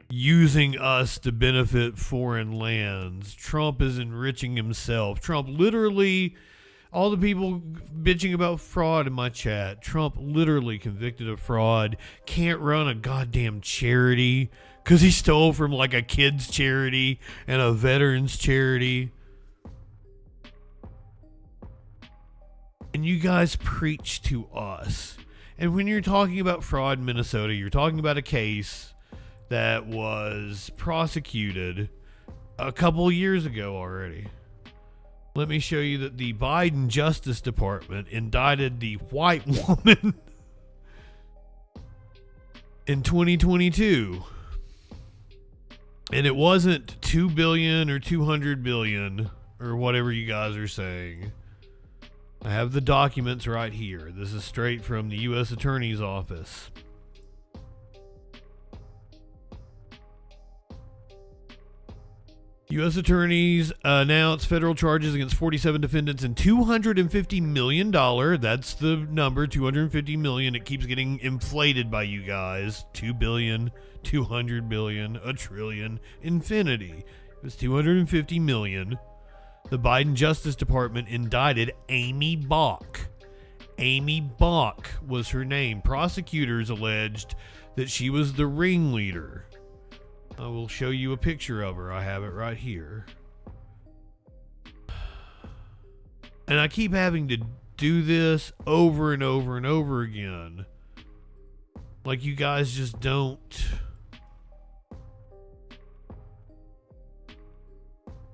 using us to benefit foreign lands. Trump is enriching himself. Trump literally, all the people bitching about fraud in my chat, Trump literally convicted of fraud, can't run a goddamn charity because he stole from like a kids charity and a veterans charity. And you guys preach to us. And when you're talking about fraud in Minnesota, you're talking about a case that was prosecuted a couple years ago already. Let me show you that the Biden Justice Department indicted the white woman in 2022. And it wasn't 2 billion or 200 billion or whatever you guys are saying. I have the documents right here. This is straight from the U.S. Attorney's Office. U.S. attorneys announced federal charges against 47 defendants and $250 million. That's the number, $250 million. It keeps getting inflated by you guys. 2 billion, 200 billion, a trillion, infinity. It was $250 million. The Biden Justice Department indicted Amy Bach. Amy Bach was her name. Prosecutors alleged that she was the ringleader. I will show you a picture of her. I have it right here. And I keep having to do this over and over and over again. Like you guys just don't...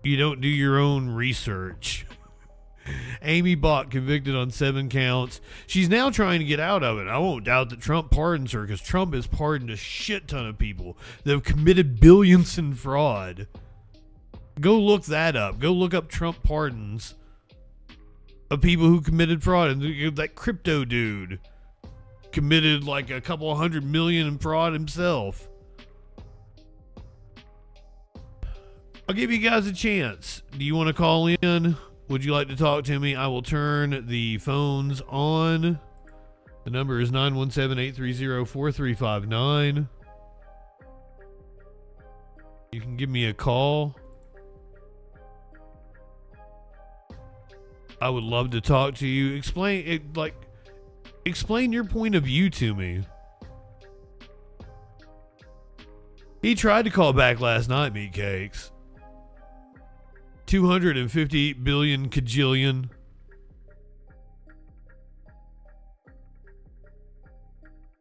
You don't do your own research. Amy Bach convicted on 7 counts. She's now trying to get out of it. I won't doubt that Trump pardons her because Trump has pardoned a shit ton of people that have committed billions in fraud. Go look that up. Go look up Trump pardons of people who committed fraud. And that crypto dude committed like a couple $100 million in fraud himself. I'll give you guys a chance. Do you want to call in? Would you like to talk to me? I will turn the phones on. The number is 917-830-4359. You can give me a call. I would love to talk to you. Explain your point of view to me. He tried to call back last night, Meatcakes. 250 billion kajillion.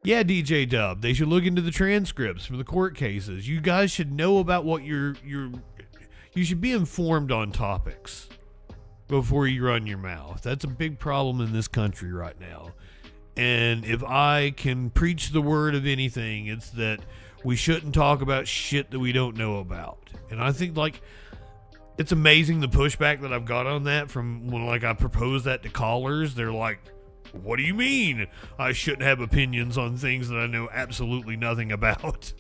Yeah, DJ Dub. They should look into the transcripts from the court cases. You guys should know about what you should be informed on topics before you run your mouth. That's a big problem in this country right now. And if I can preach the word of anything, it's that we shouldn't talk about shit that we don't know about. And I think it's amazing the pushback that I've got on that from when I proposed that to callers. They're like, what do you mean I shouldn't have opinions on things that I know absolutely nothing about?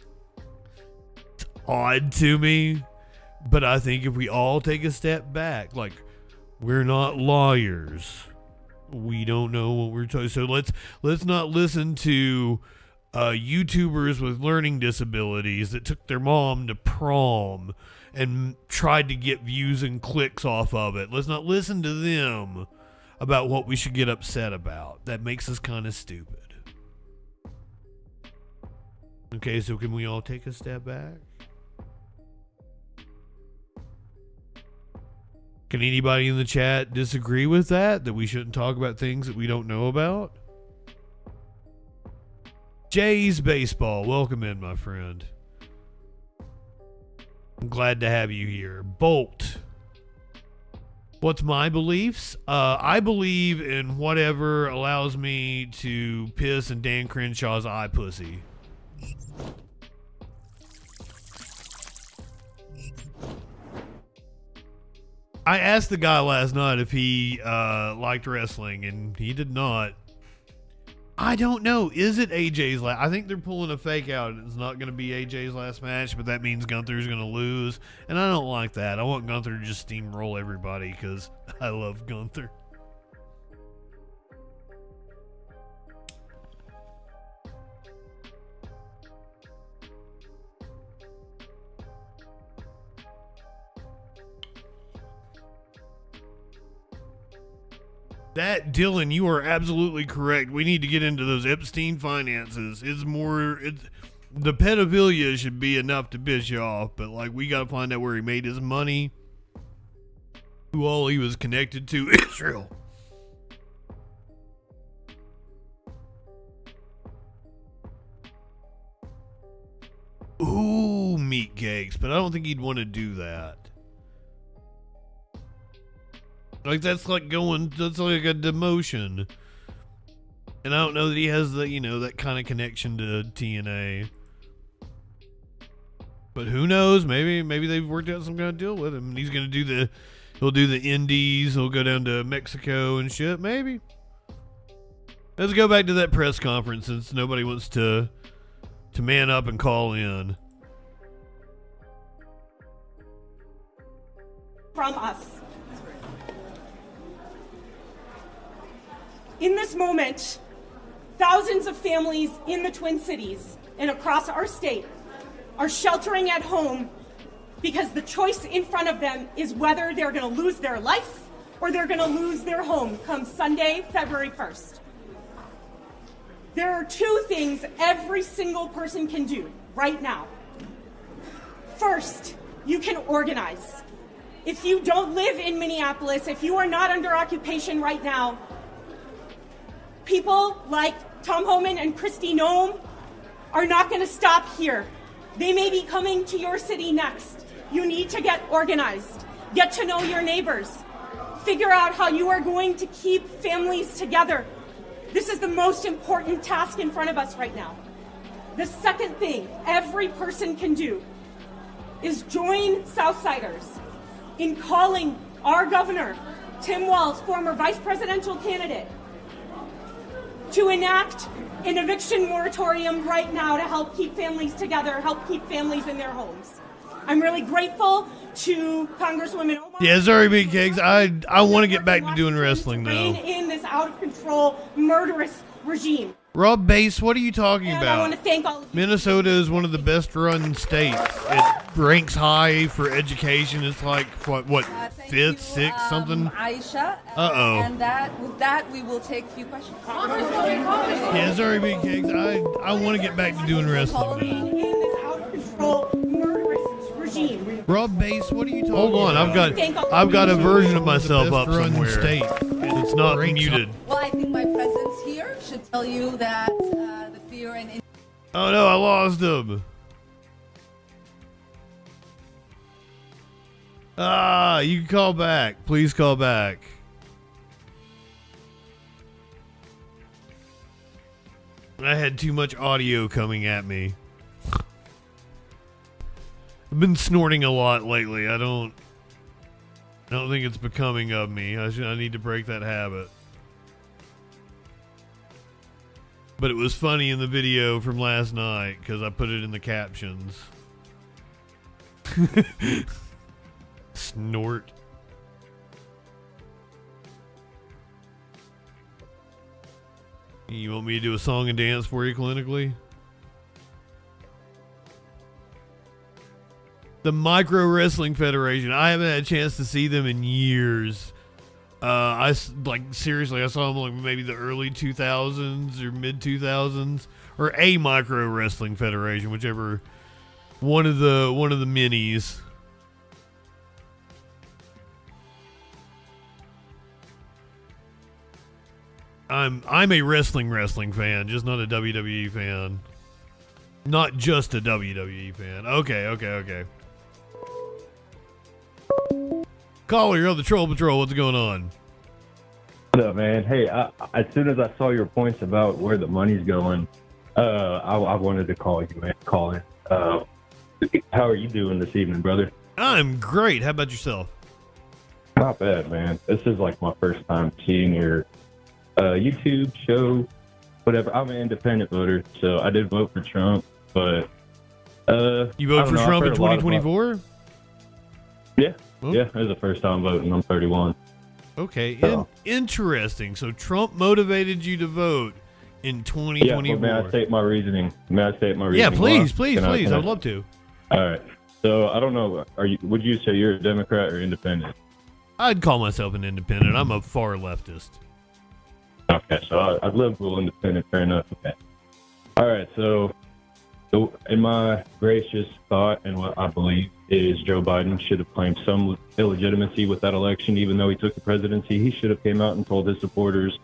It's odd to me, but I think if we all take a step back, we're not lawyers. We don't know what we're talking. So let's not listen to YouTubers with learning disabilities that took their mom to prom and tried to get views and clicks off of it. Let's not listen to them about what we should get upset about. That makes us kind of stupid. Okay, so can we all take a step back? Can anybody in the chat disagree with that? That we shouldn't talk about things that we don't know about? Jay's Baseball, welcome in, my friend. I'm glad to have you here. Bolt. What's my beliefs? I believe in whatever allows me to piss in Dan Crenshaw's eye pussy. I asked the guy last night if he liked wrestling, and he did not. I don't know. Is it AJ's last? I think they're pulling a fake out. It's not going to be AJ's last match, but that means Gunther's going to lose. And I don't like that. I want Gunther to just steamroll everybody because I love Gunther. That, Dylan, you are absolutely correct. We need to get into those Epstein finances. The pedophilia should be enough to piss you off, but like we got to find out where he made his money, who all he was connected to. Israel. Ooh, meat cakes, but I don't think he'd want to do that. Like that's like a demotion. And I don't know that he has that kind of connection to TNA. But who knows? Maybe they've worked out some kind of deal with him. And he's gonna he'll do the indies, he'll go down to Mexico and shit, maybe. Let's go back to that press conference since nobody wants to man up and call in. From us. In this moment, thousands of families in the Twin Cities and across our state are sheltering at home because the choice in front of them is whether they're going to lose their life or they're going to lose their home come Sunday, February 1st. There are two things every single person can do right now. First, you can organize. If you don't live in Minneapolis, if you are not under occupation right now, people like Tom Homan and Kristi Noem are not going to stop here. They may be coming to your city next. You need to get organized. Get to know your neighbors. Figure out how you are going to keep families together. This is the most important task in front of us right now. The second thing every person can do is join Southsiders in calling our governor, Tim Walz, former vice presidential candidate, to enact an eviction moratorium right now to help keep families together, help keep families in their homes. I'm really grateful to Congresswoman Omar. Yeah, sorry, Big Cakes. I want to get back to doing wrestling now. Rein in this out of control, murderous regime. Rob Bass, what are you talking And about? I want to thank all of you. Minnesota is one of the best run states. It ranks high for education. It's like what fifth, sixth, something. Aisha. Uh-oh. And with that, we will take a few questions. Yeah, sorry, Big Cakes. I want to get back to doing wrestling now. In this out of control, murderous regime. Rob Bass, what are you talking about? Hold on, I've got a version of myself up somewhere. State. It's not muted. Well, I think my presence here should tell you that the fear and... Oh no, I lost him. You can call back. Please call back. I had too much audio coming at me. I've been snorting a lot lately. I don't think it's becoming of me. I need to break that habit. But it was funny in the video from last night because I put it in the captions. Snort. You want me to do a song and dance for you clinically? The Micro Wrestling Federation. I haven't had a chance to see them in years. Seriously, I saw them like maybe the early 2000s or mid 2000s, or a Micro Wrestling Federation, whichever one of the minis. I'm a wrestling fan, just not a WWE fan. Not just a WWE fan. Okay. Caller, you're on the Troll Patrol. What's going on? What up, man? Hey, as soon as I saw your points about where the money's going, I wanted to call you, man. Call in. How are you doing this evening, brother? I'm great. How about yourself? Not bad, man. This is like my first time seeing your YouTube show, whatever. I'm an independent voter, so I did vote for Trump, but you voted for Trump in 2024? Yeah. Yeah, it was the first time voting. I'm 31. Okay, interesting. So Trump motivated you to vote in 2024. Yeah, may I state my reasoning? Yeah, please. I'd love to. All right. So I don't know. Would you say you're a Democrat or independent? I'd call myself an independent. I'm a far leftist. Okay, so I liberal, independent, fair enough. Okay. All right, so in my gracious thought and what I believe is Joe Biden should have claimed some illegitimacy with that election, even though he took the presidency. He should have came out and told his supporters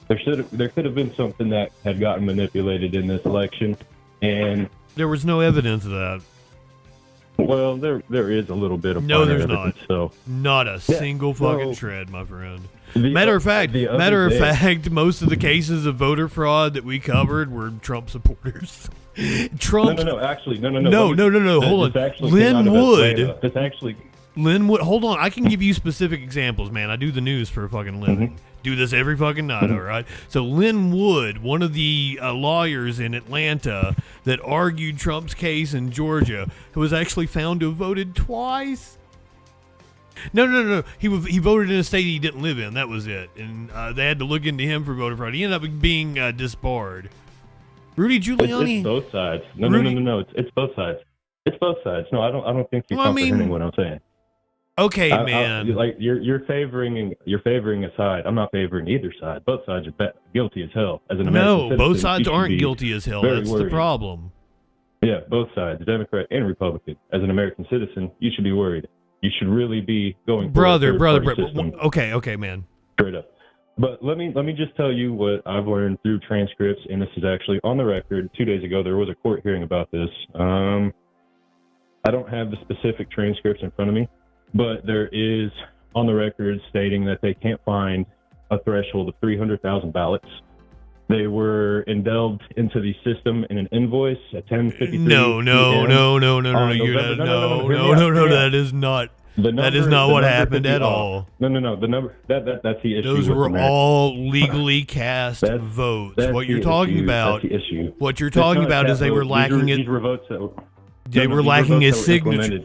there could have been something that had gotten manipulated in this election, and there was no evidence of that. Well, there is a little bit of there's evidence, not. So not a single fucking shred, my friend. The Matter of fact, day- most of the cases of voter fraud that we covered were Trump supporters. Trump. No. Actually, no. Hold This on. actually came out of Atlanta. This actually. Linwood, hold on. I can give you specific examples, man. I do the news for a fucking living. Do this every fucking night, all right? So Lynn Wood, one of the lawyers in Atlanta that argued Trump's case in Georgia, who was actually found to have voted twice. No. He voted in a state he didn't live in. That was it. And they had to look into him for voter fraud. He ended up being disbarred. Rudy Giuliani. It's both sides. No. It's both sides. It's both sides. No, I don't think you're comprehending what I'm saying. Okay, man. You're favoring a side. I'm not favoring either side. Both sides are guilty as hell. As an American citizen, both sides aren't guilty as hell. That's the problem. Yeah, both sides, Democrat and Republican. As an American citizen, you should be worried. You should really be going. Brother. Okay, man. Straight up. But let me just tell you what I've learned through transcripts, and this is actually on the record. 2 days ago, there was a court hearing about this. I don't have the specific transcripts in front of me, but there is on the record stating that they can't find a threshold of 300,000 ballots. They were indulged into the system in an invoice at 10:53. No. That is not. That is not what happened at all. No. The number that's the issue. Those were all legally cast votes. What you're talking about? That's the issue. What you're talking about is they were lacking it. These were votes that they were lacking a signature.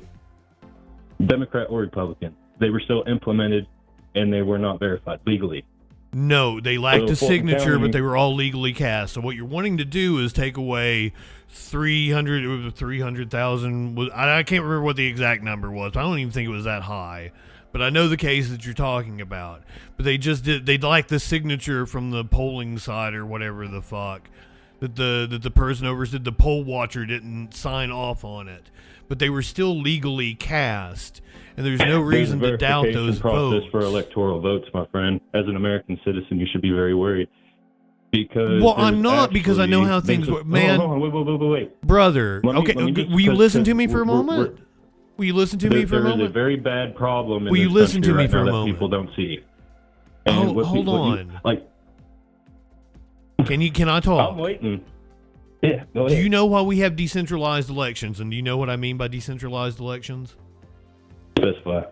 Democrat or Republican, they were still implemented, and they were not verified legally. No, they lacked a signature, but they were all legally cast. So what you're wanting to do is take away 300,000. I can't remember what the exact number was. I don't even think it was that high. But I know the case that you're talking about. But they lacked the signature from the polling side or whatever the fuck. That the person overseeing the poll watcher didn't sign off on it. But they were still legally cast, and there's no reason to doubt those votes. For electoral votes, my friend. As an American citizen, you should be very worried. Because I'm not, because I know how things work. Man, wait. Brother, will you listen to me for a moment? Will you listen to me for a moment? There's a very bad problem in will you listen to me for a moment? People don't see. Hold on. Can I talk? I'm waiting. Yeah, go ahead. Do you know why we have decentralized elections? And do you know what I mean by decentralized elections? Specify.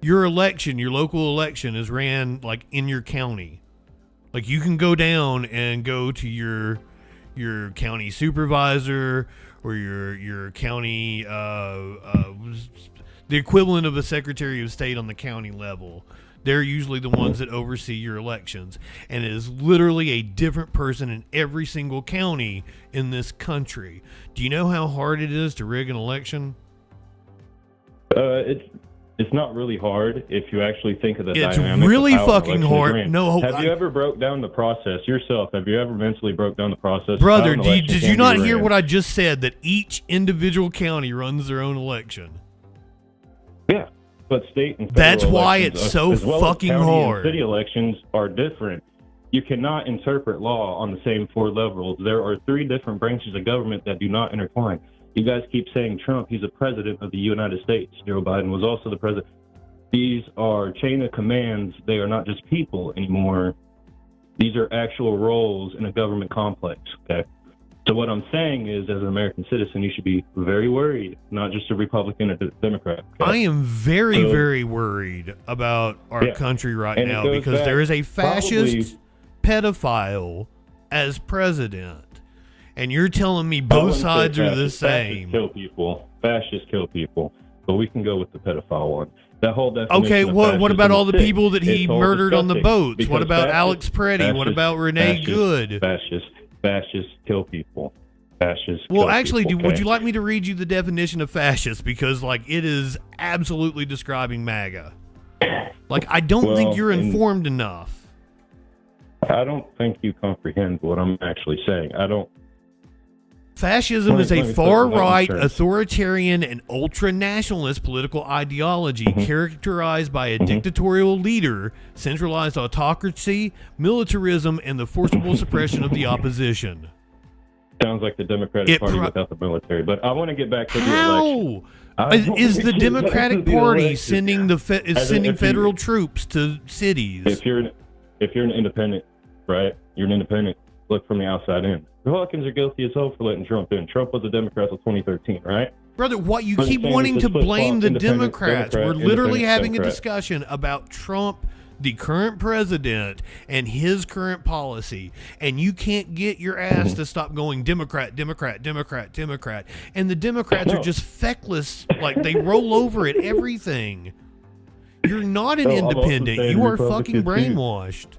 Your election, your local election, is ran like in your county. Like you can go down and go to your county supervisor or your county the equivalent of a secretary of state on the county level. They're usually the ones that oversee your elections. And it is literally a different person in every single county in this country. Do you know how hard it is to rig an election? It's not really hard if you actually think of the dynamics. It's really fucking hard. No, have you ever broke down the process yourself? Have you ever mentally broke down the process? Brother, did you not hear what I just said? That each individual county runs their own election. Yeah. But state and federal that's why it's so fucking hard. City elections are different. You cannot interpret law on the same four levels. There are three different branches of government that do not intertwine. You guys keep saying Trump, he's a president of the United States. Joe Biden was also the president. These are chain of commands. They are not just people anymore. These are actual roles in a government complex. Okay. So what I'm saying is, as an American citizen, you should be very worried, not just a Republican or a Democrat. Okay? I am very worried about our country right now because there is a fascist pedophile as president. And you're telling me both sides are the same. Fascists kill people. But we can go with the pedophile one. That whole definition. Okay, what about all the people that he murdered on the boats? What about Alex Preddy? What about Renee Good? Fascists kill people. Fascists. Well, actually, would you like me to read you the definition of fascist? Because, it is absolutely describing MAGA. I don't think you're informed enough. I don't think you comprehend what I'm actually saying. I don't. Fascism is a far-right, authoritarian, and ultra-nationalist political ideology characterized by a dictatorial leader, centralized autocracy, militarism, and the forcible suppression of the opposition. Sounds like the Democratic Party without the military, but I want to get back to the election. Is the Democratic Party sending federal troops to cities? If you're an independent, right? You're an independent. Look from the outside in. Republicans are guilty as hell for letting Trump in. Trump was a Democrat until 2013, right? Brother, what you keep wanting to blame the Democrats. We're literally having a discussion about Trump, the current president, and his current policy, and you can't get your ass to stop going Democrat, Democrat, Democrat, Democrat. And the Democrats are just feckless, like they roll over at everything. You're not an independent. You are fucking brainwashed.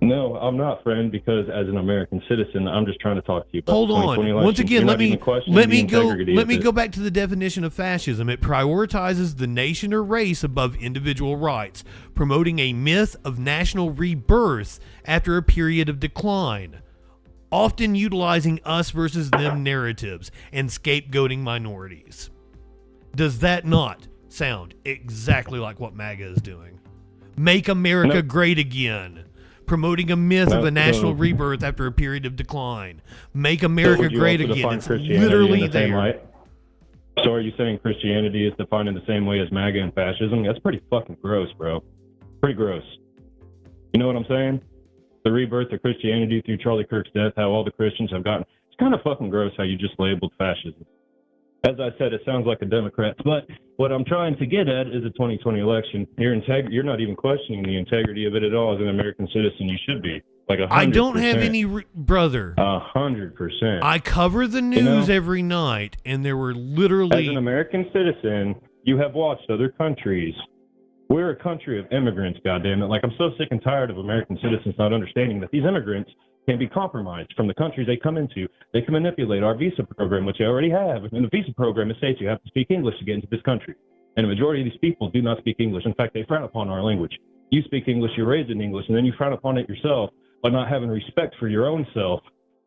No, I'm not, friend, because as an American citizen, I'm just trying to talk to you about Hold the 2020 on. election. Once again, let me go go back to the definition of fascism. It prioritizes the nation or race above individual rights, promoting a myth of national rebirth after a period of decline, often utilizing us versus them narratives and scapegoating minorities. Does that not sound exactly like what MAGA is doing? Make America great again. Promoting a myth of a national rebirth after a period of decline. Make America great again. It's literally there. So are you saying Christianity is defined in the same way as MAGA and fascism? That's pretty fucking gross, bro. Pretty gross. You know what I'm saying? The rebirth of Christianity through Charlie Kirk's death, how all the Christians have gotten... It's kind of fucking gross how you just labeled fascism. As I said, it sounds like a Democrat, but what I'm trying to get at is the 2020 election. You're not even questioning the integrity of it at all. As an American citizen, you should be. Like 100%. I don't have any... brother. 100%. I cover the news every night, and there were literally... As an American citizen, you have watched other countries. We're a country of immigrants, goddammit. Like, I'm so sick and tired of American citizens not understanding that these immigrants can be compromised from the countries they come into. They can manipulate our visa program, which you already have. And the visa program, it states you have to speak English to get into this country. And the majority of these people do not speak English. In fact, they frown upon our language. You speak English, you're raised in English, and then you frown upon it yourself by not having respect for your own self,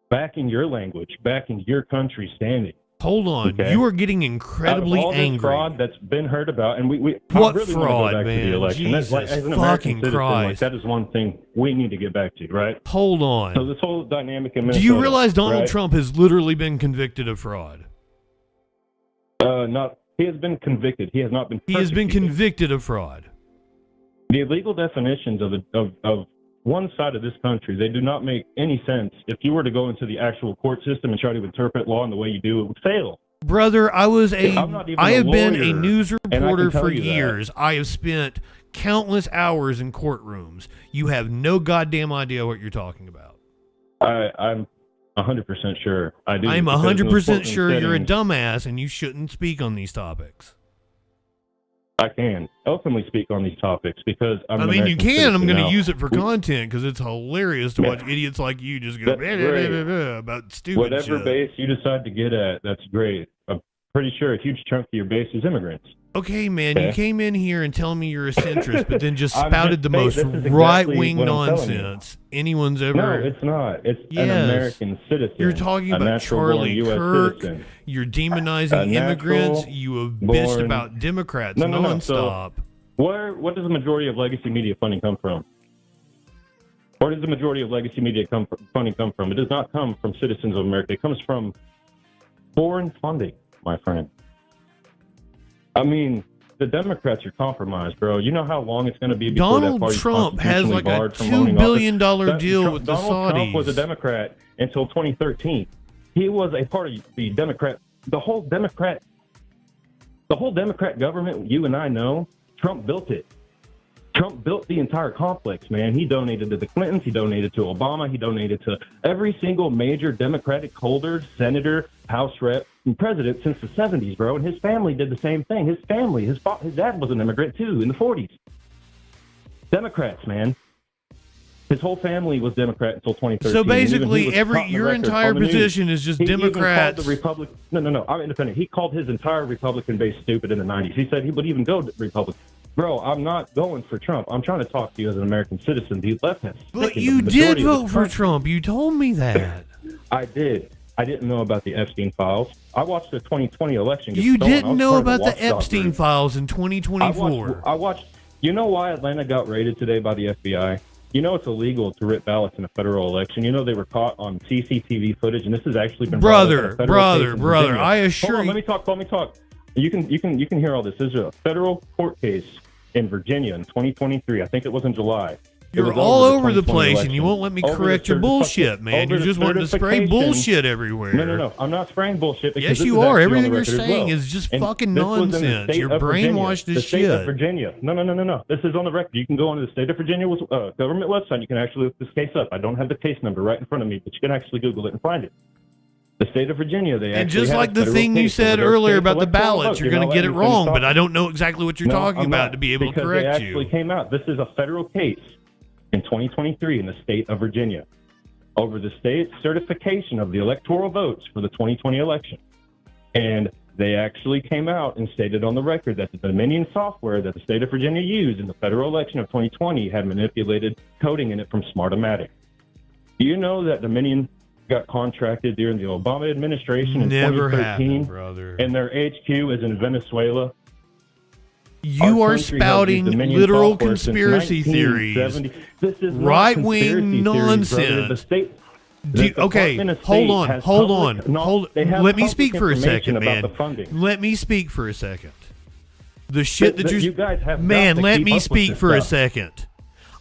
back in your language, back in your country standing. Hold on, okay? You are getting incredibly angry. Fraud that's been heard about, and we what really fraud, want to go back man? To the election. Jesus that's like, as an American citizen, Christ. like, that is one thing we need to get back to, right? Hold on. So this whole dynamic in Minnesota, do you realize Donald Trump has literally been convicted of fraud? He has been convicted. He has not been. He has been convicted of fraud. The legal definitions of one side of this country, they do not make any sense. If you were to go into the actual court system and try to interpret law in the way you do, it would fail. Brother, I have been a news reporter for you years. I have spent countless hours in courtrooms. You have no goddamn idea what you're talking about. I'm 100% sure I do. I'm 100% sure you're a dumbass and you shouldn't speak on these topics. I can openly speak on these topics because I'm you can. I'm going to use it for content because it's hilarious to watch idiots like you just go blah, blah, blah, about stupid whatever shit. Base you decide to get at, that's great. I'm pretty sure a huge chunk of your base is immigrants. Okay, man, you came in here and telling me you're a centrist, but then just spouted the most right-wing nonsense anyone's ever... No, it's not. It's an American citizen. You're talking about Charlie Kirk. You're demonizing immigrants. You have bitched about Democrats nonstop. So what does the majority of legacy media funding come from? Where does the majority of legacy media funding come from? It does not come from citizens of America. It comes from foreign funding, my friend. I mean, the Democrats are compromised, bro. You know how long it's going to be before that party's Trump has like a $2 billion deal with the Saudis. Donald Trump was a Democrat until 2013. He was a part of the Democrat, the whole Democrat government you and I know. Trump built it. Trump built the entire complex, man. He donated to the Clintons. He donated to Obama. He donated to every single major Democratic holder, senator, House rep, and president since the 70s, bro. And his family did the same thing. His family, his dad was an immigrant, too, in the 40s. Democrats, man. His whole family was Democrat until 2013. So basically, your entire position is just Democrats. No, I'm independent. He called his entire Republican base stupid in the 90s. He said he would even go Republican. Bro, I'm not going for Trump. I'm trying to talk to you as an American citizen. The left has But you did vote for Trump. You told me that. I did. I didn't know about the Epstein files. I watched the 2020 election. You didn't know about the Epstein files in 2024. I watched. You know why Atlanta got raided today by the FBI? You know it's illegal to rip ballots in a federal election. You know they were caught on CCTV footage, and this has actually been brother. I assure you. Let me talk. You can hear all this. This is a federal court case in Virginia in 2023. I think it was in July. You're all over the place, and you won't let me correct your bullshit, man. You're just wanting to spray bullshit everywhere. No. I'm not spraying bullshit. Yes, you are. Everything you're saying is just fucking nonsense. You're brainwashed as shit. The state of Virginia. No. This is on the record. You can go on to the state of Virginia government website. You can actually look this case up. I don't have the case number right in front of me, but you can actually Google it and find it. The state of Virginia, and just like the thing you said earlier about the ballots, you're going to get it wrong, but I don't know exactly what you're talking about to be able to correct you. Because they actually came out. This is a federal case in 2023 in the state of Virginia over the state certification of the electoral votes for the 2020 election. And they actually came out and stated on the record that the Dominion software that the state of Virginia used in the federal election of 2020 had manipulated coding in it from Smartomatic. Do you know that Dominion got contracted during the Obama administration in 2013? Happened, brother. And their HQ is in Venezuela? You are spouting literal conspiracy theories, right-wing nonsense. Okay, hold on. Let me speak for a second, man. Let me speak for a second. The shit that you guys have, man. Let me speak for a second.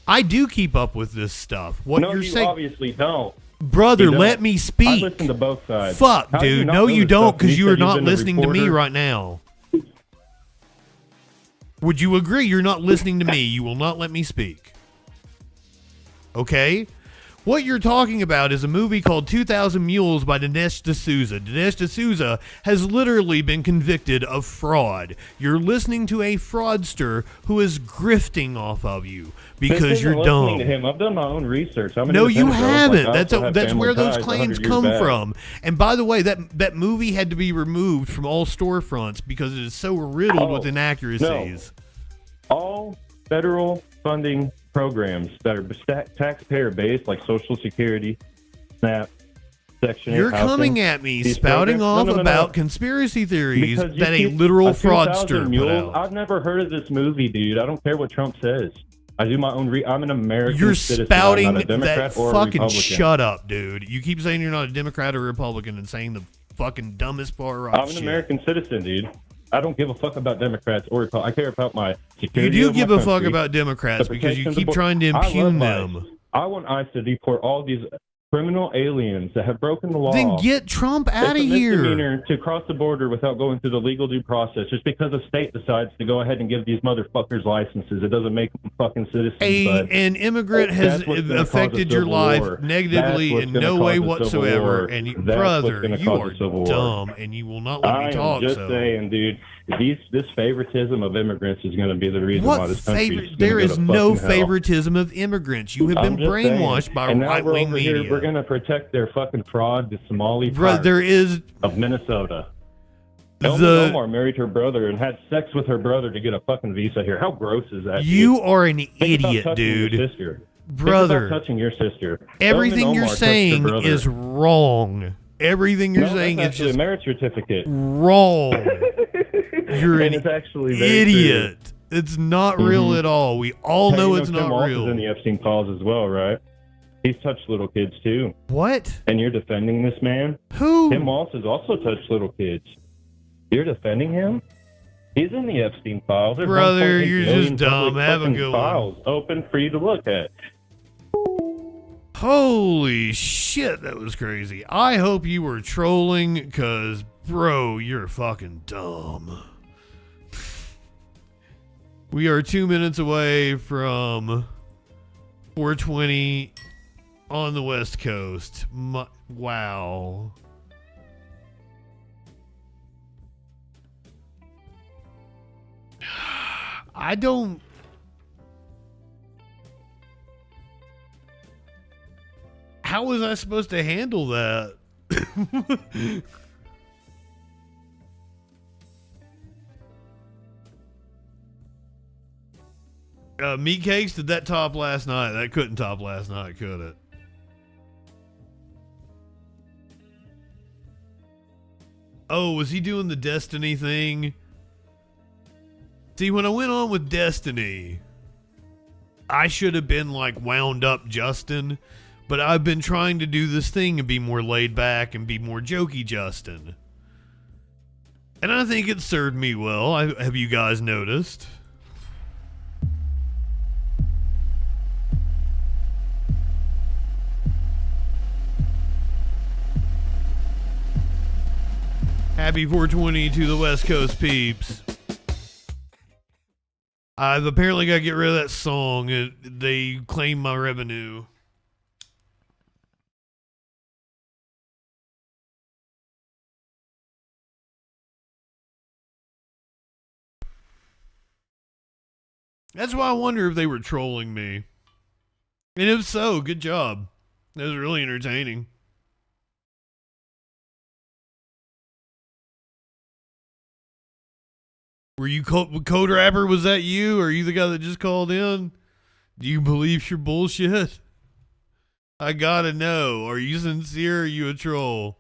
I do keep up with this stuff. What you're saying? Obviously don't. Brother, let me speak. I listen to both sides. Fuck, dude. No, you don't, because you are not listening to me right now. Would you agree you're not listening to me? You will not let me speak. Okay? What you're talking about is a movie called 2,000 Mules by Dinesh D'Souza. Dinesh D'Souza has literally been convicted of fraud. You're listening to a fraudster who is grifting off of you because you're dumb. To him. I've done my own research. No, you haven't. That's where those claims come from. And by the way, that movie had to be removed from all storefronts because it is so riddled with inaccuracies. No. All federal funding programs that are taxpayer based, like Social Security, SNAP, Section 8 You're coming at me spouting off about conspiracy theories that a literal fraudster put out. I've never heard of this movie, dude. I don't care what Trump says. I do my own. I'm an American citizen. You're spouting I'm not a Democrat that or a fucking Republican. shut up, dude. You keep saying you're not a Democrat or a Republican and saying the fucking dumbest far right I'm an American citizen, dude. I don't give a fuck about Democrats or Republicans. I care about my security. You do give a fuck about Democrats because you keep trying to impugn them. I want ICE to deport all these criminal aliens that have broken the law. Then get Trump out of here. It's a misdemeanor to cross the border without going through the legal due process. Just because a state decides to go ahead and give these motherfuckers licenses, it doesn't make them fucking citizens. An immigrant has affected your life negatively in no way whatsoever. And brother, you are dumb, and you will not let me talk. I'm just saying, dude. This favoritism of immigrants is going to be the reason why this country is there is no favoritism of immigrants. You have been brainwashed by right-wing media. We're going to protect their fucking fraud, the Somali of Minnesota. Omar married her brother and had sex with her brother to get a fucking visa here. How gross is that? You are an idiot, dude. Brother, touching your sister. Everything you're saying is wrong. Everything you're saying is just a marriage certificate. Wrong. You're an idiot. It's not real at all. We all know it's not real. Tim in the Epstein files as well, right? He's touched little kids too. What? And you're defending this man? Who? Tim Walz has also touched little kids. You're defending him? He's in the Epstein files. There's brother, you're just dumb. Have a good files open for you to look at. Holy shit, that was crazy. I hope you were trolling, because, bro, you're fucking dumb. We are 2 minutes away from 420 on the West Coast. Wow. I don't... How was I supposed to handle that? Meat Cakes, did that top last night? That couldn't top last night, could it? Oh, was he doing the Destiny thing? See, when I went on with Destiny, I should have been like wound up Justin, but I've been trying to do this thing and be more laid back and be more jokey Justin. And I think it served me well. Have you guys noticed? Happy 420 to the West Coast peeps. I've apparently got to get rid of that song. They claim my revenue. That's why I wonder if they were trolling me. And if so, good job. That was really entertaining. Were you Code Rapper? Was that you? Or are you the guy that just called in? Do you believe your bullshit? I gotta know. Are you sincere or are you a troll?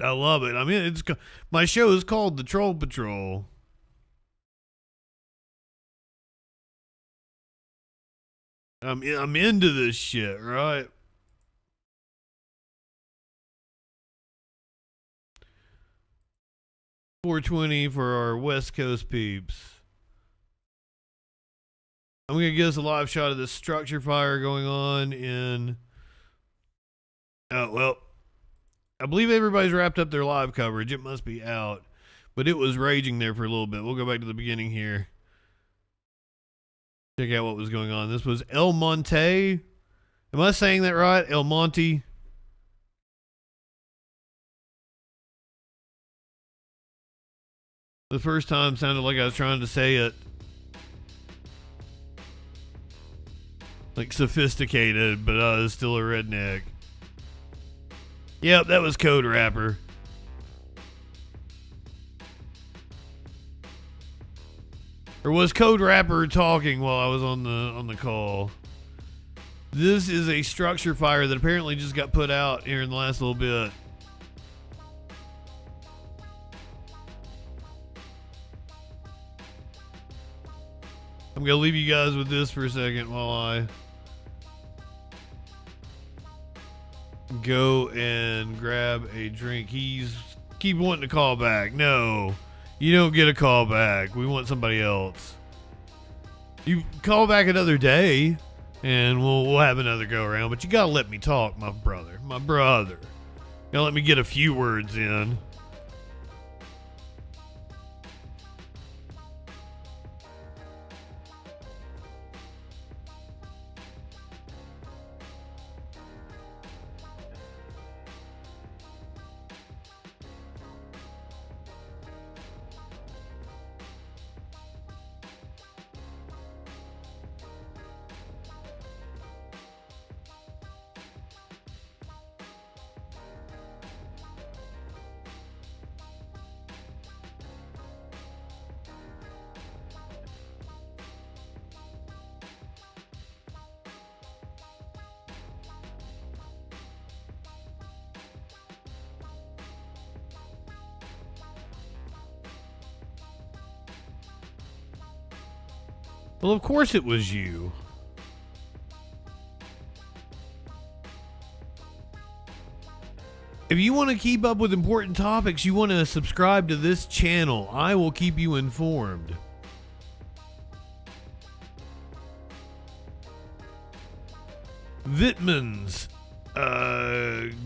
I love it. I mean, my show is called The Troll Patrol. I'm into this shit, right? $4.20 for our West Coast peeps. I'm gonna get us a live shot of this structure fire going on in. Oh well, I believe everybody's wrapped up their live coverage. It must be out, but it was raging there for a little bit. We'll go back to the beginning here. Check out what was going on. This was El Monte. Am I saying that right? El Monte. The first time sounded like I was trying to say it like sophisticated, but I was still a redneck. Yep, that was Code Rapper. Or was Code Rapper talking while I was on the call? This is a structure fire that apparently just got put out here in the last little bit. I'm gonna leave you guys with this for a second while I go and grab a drink. He's keep wanting to call back. No, you don't get a call back. We want somebody else. You call back another day and we'll have another go around, but you gotta let me talk, my brother. You gotta let me get a few words in. Well, of course it was you. If you want to keep up with important topics, you want to subscribe to this channel. I will keep you informed. Vittman's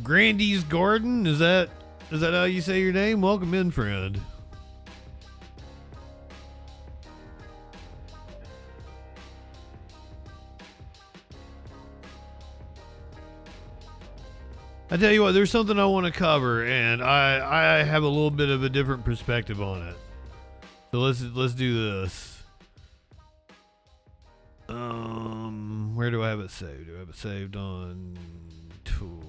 Grandy's Garden, is that how you say your name? Welcome in, friend. I tell you what, there's something I want to cover, and I have a little bit of a different perspective on it. So let's do this. Where do I have it saved? Do I have it saved on tool?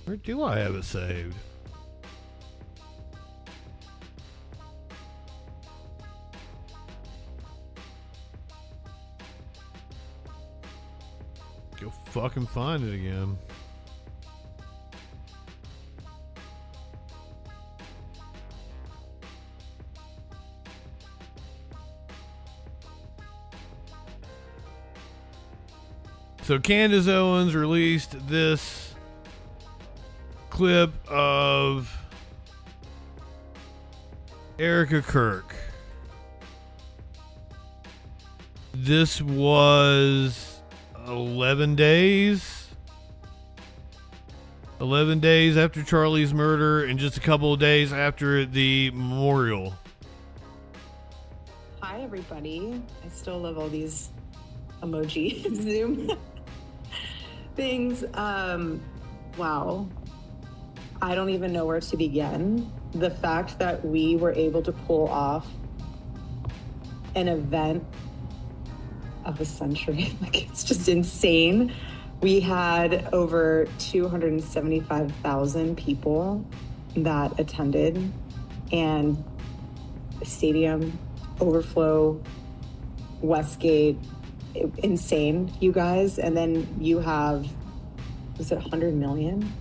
Where do I have it saved? Go fucking find it again. So Candace Owens released this clip of Erika Kirk. This was 11 days. 11 days after Charlie's murder and just a couple of days after the memorial. Hi, everybody. I still love all these emoji Zoom things. Wow. I don't even know where to begin. The fact that we were able to pull off an event of a century, like, it's just insane. We had over 275,000 people that attended, and the stadium, overflow, Westgate, insane, you guys. And then you have, was it 100 million?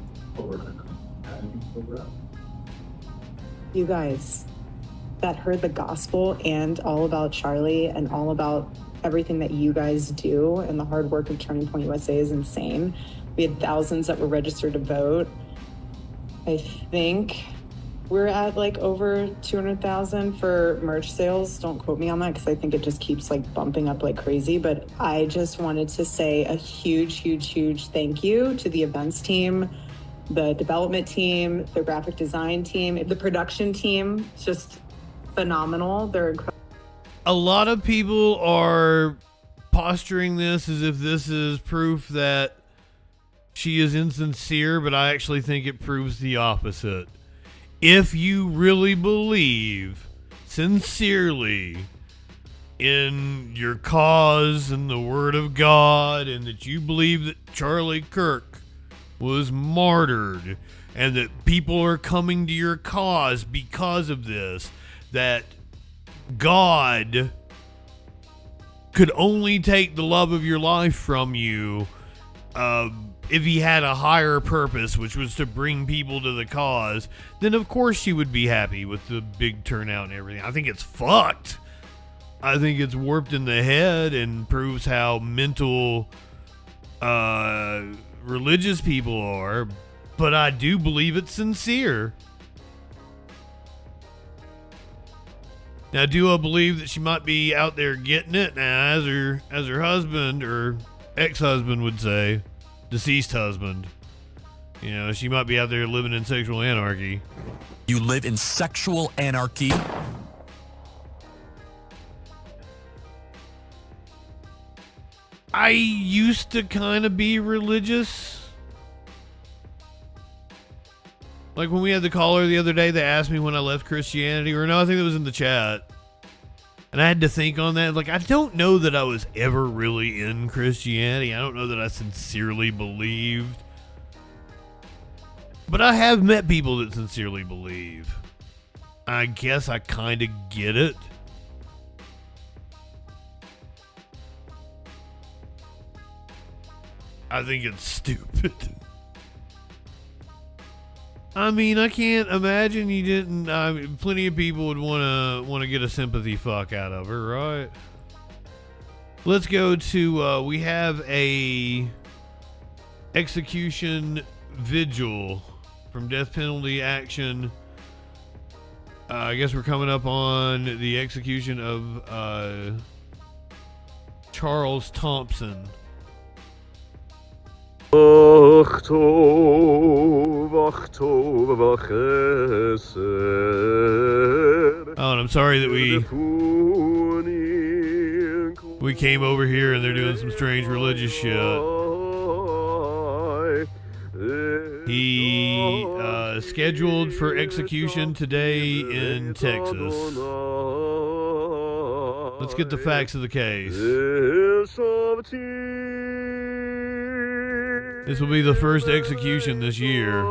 You guys that heard the gospel and all about Charlie and all about everything that you guys do, and the hard work of Turning Point USA is insane. We had thousands that were registered to vote. I think we're at like over 200,000 for merch sales. Don't quote me on that because I think it just keeps like bumping up like crazy. But I just wanted to say a huge, huge, huge thank you to the events team, the development team, the graphic design team, the production team. It's just phenomenal. They're incredible. A lot of people are posturing this as if this is proof that she is insincere, but I actually think it proves the opposite. If you really believe sincerely in your cause and the Word of God, and that you believe that Charlie Kirk was martyred, and that people are coming to your cause because of this, that God could only take the love of your life from you if he had a higher purpose, which was to bring people to the cause, then of course she would be happy with the big turnout and everything. I think it's fucked. I think it's warped in the head and proves how mental religious people are, but I do believe it's sincere. Now, do I believe that she might be out there getting it? Now, as her husband or ex-husband would say, deceased husband, you know, she might be out there living in sexual anarchy. You live in sexual anarchy? I used to kind of be religious. Like when we had the caller the other day, they asked me when I left Christianity, or no, I think it was in the chat. And I had to think on that. Like, I don't know that I was ever really in Christianity. I don't know that I sincerely believed. But I have met people that sincerely believe. I guess I kind of get it. I think it's stupid. I mean, I can't imagine you didn't. I mean, plenty of people would want to get a sympathy fuck out of her, right? Let's go to. We have a execution vigil from death penalty action. I guess we're coming up on the execution of Charles Thompson. Oh, and I'm sorry that we came over here and they're doing some strange religious shit. He scheduled for execution today in Texas. Let's get the facts of the case. This will be the first execution this year.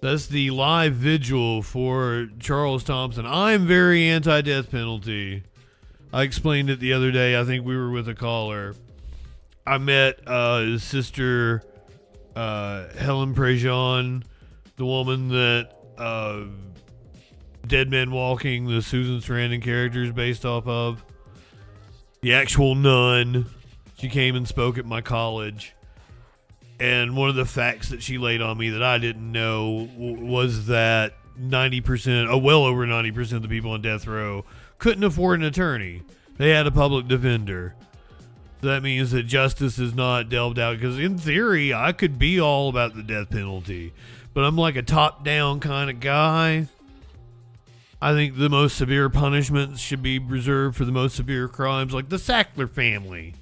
That's the live vigil for Charles Thompson. I'm very anti-death penalty. I explained it the other day. I think we were with a caller. I met his sister, Helen Prejean, the woman that Dead Men Walking, the Susan Sarandon character is based off of. The actual nun. She came and spoke at my college. And one of the facts that she laid on me that I didn't know was that 90%, well over 90% of the people on death row couldn't afford an attorney. They had a public defender. So that means that justice is not delved out. Because in theory, I could be all about the death penalty. But I'm like a top-down kind of guy. I think the most severe punishments should be reserved for the most severe crimes, like the Sackler family.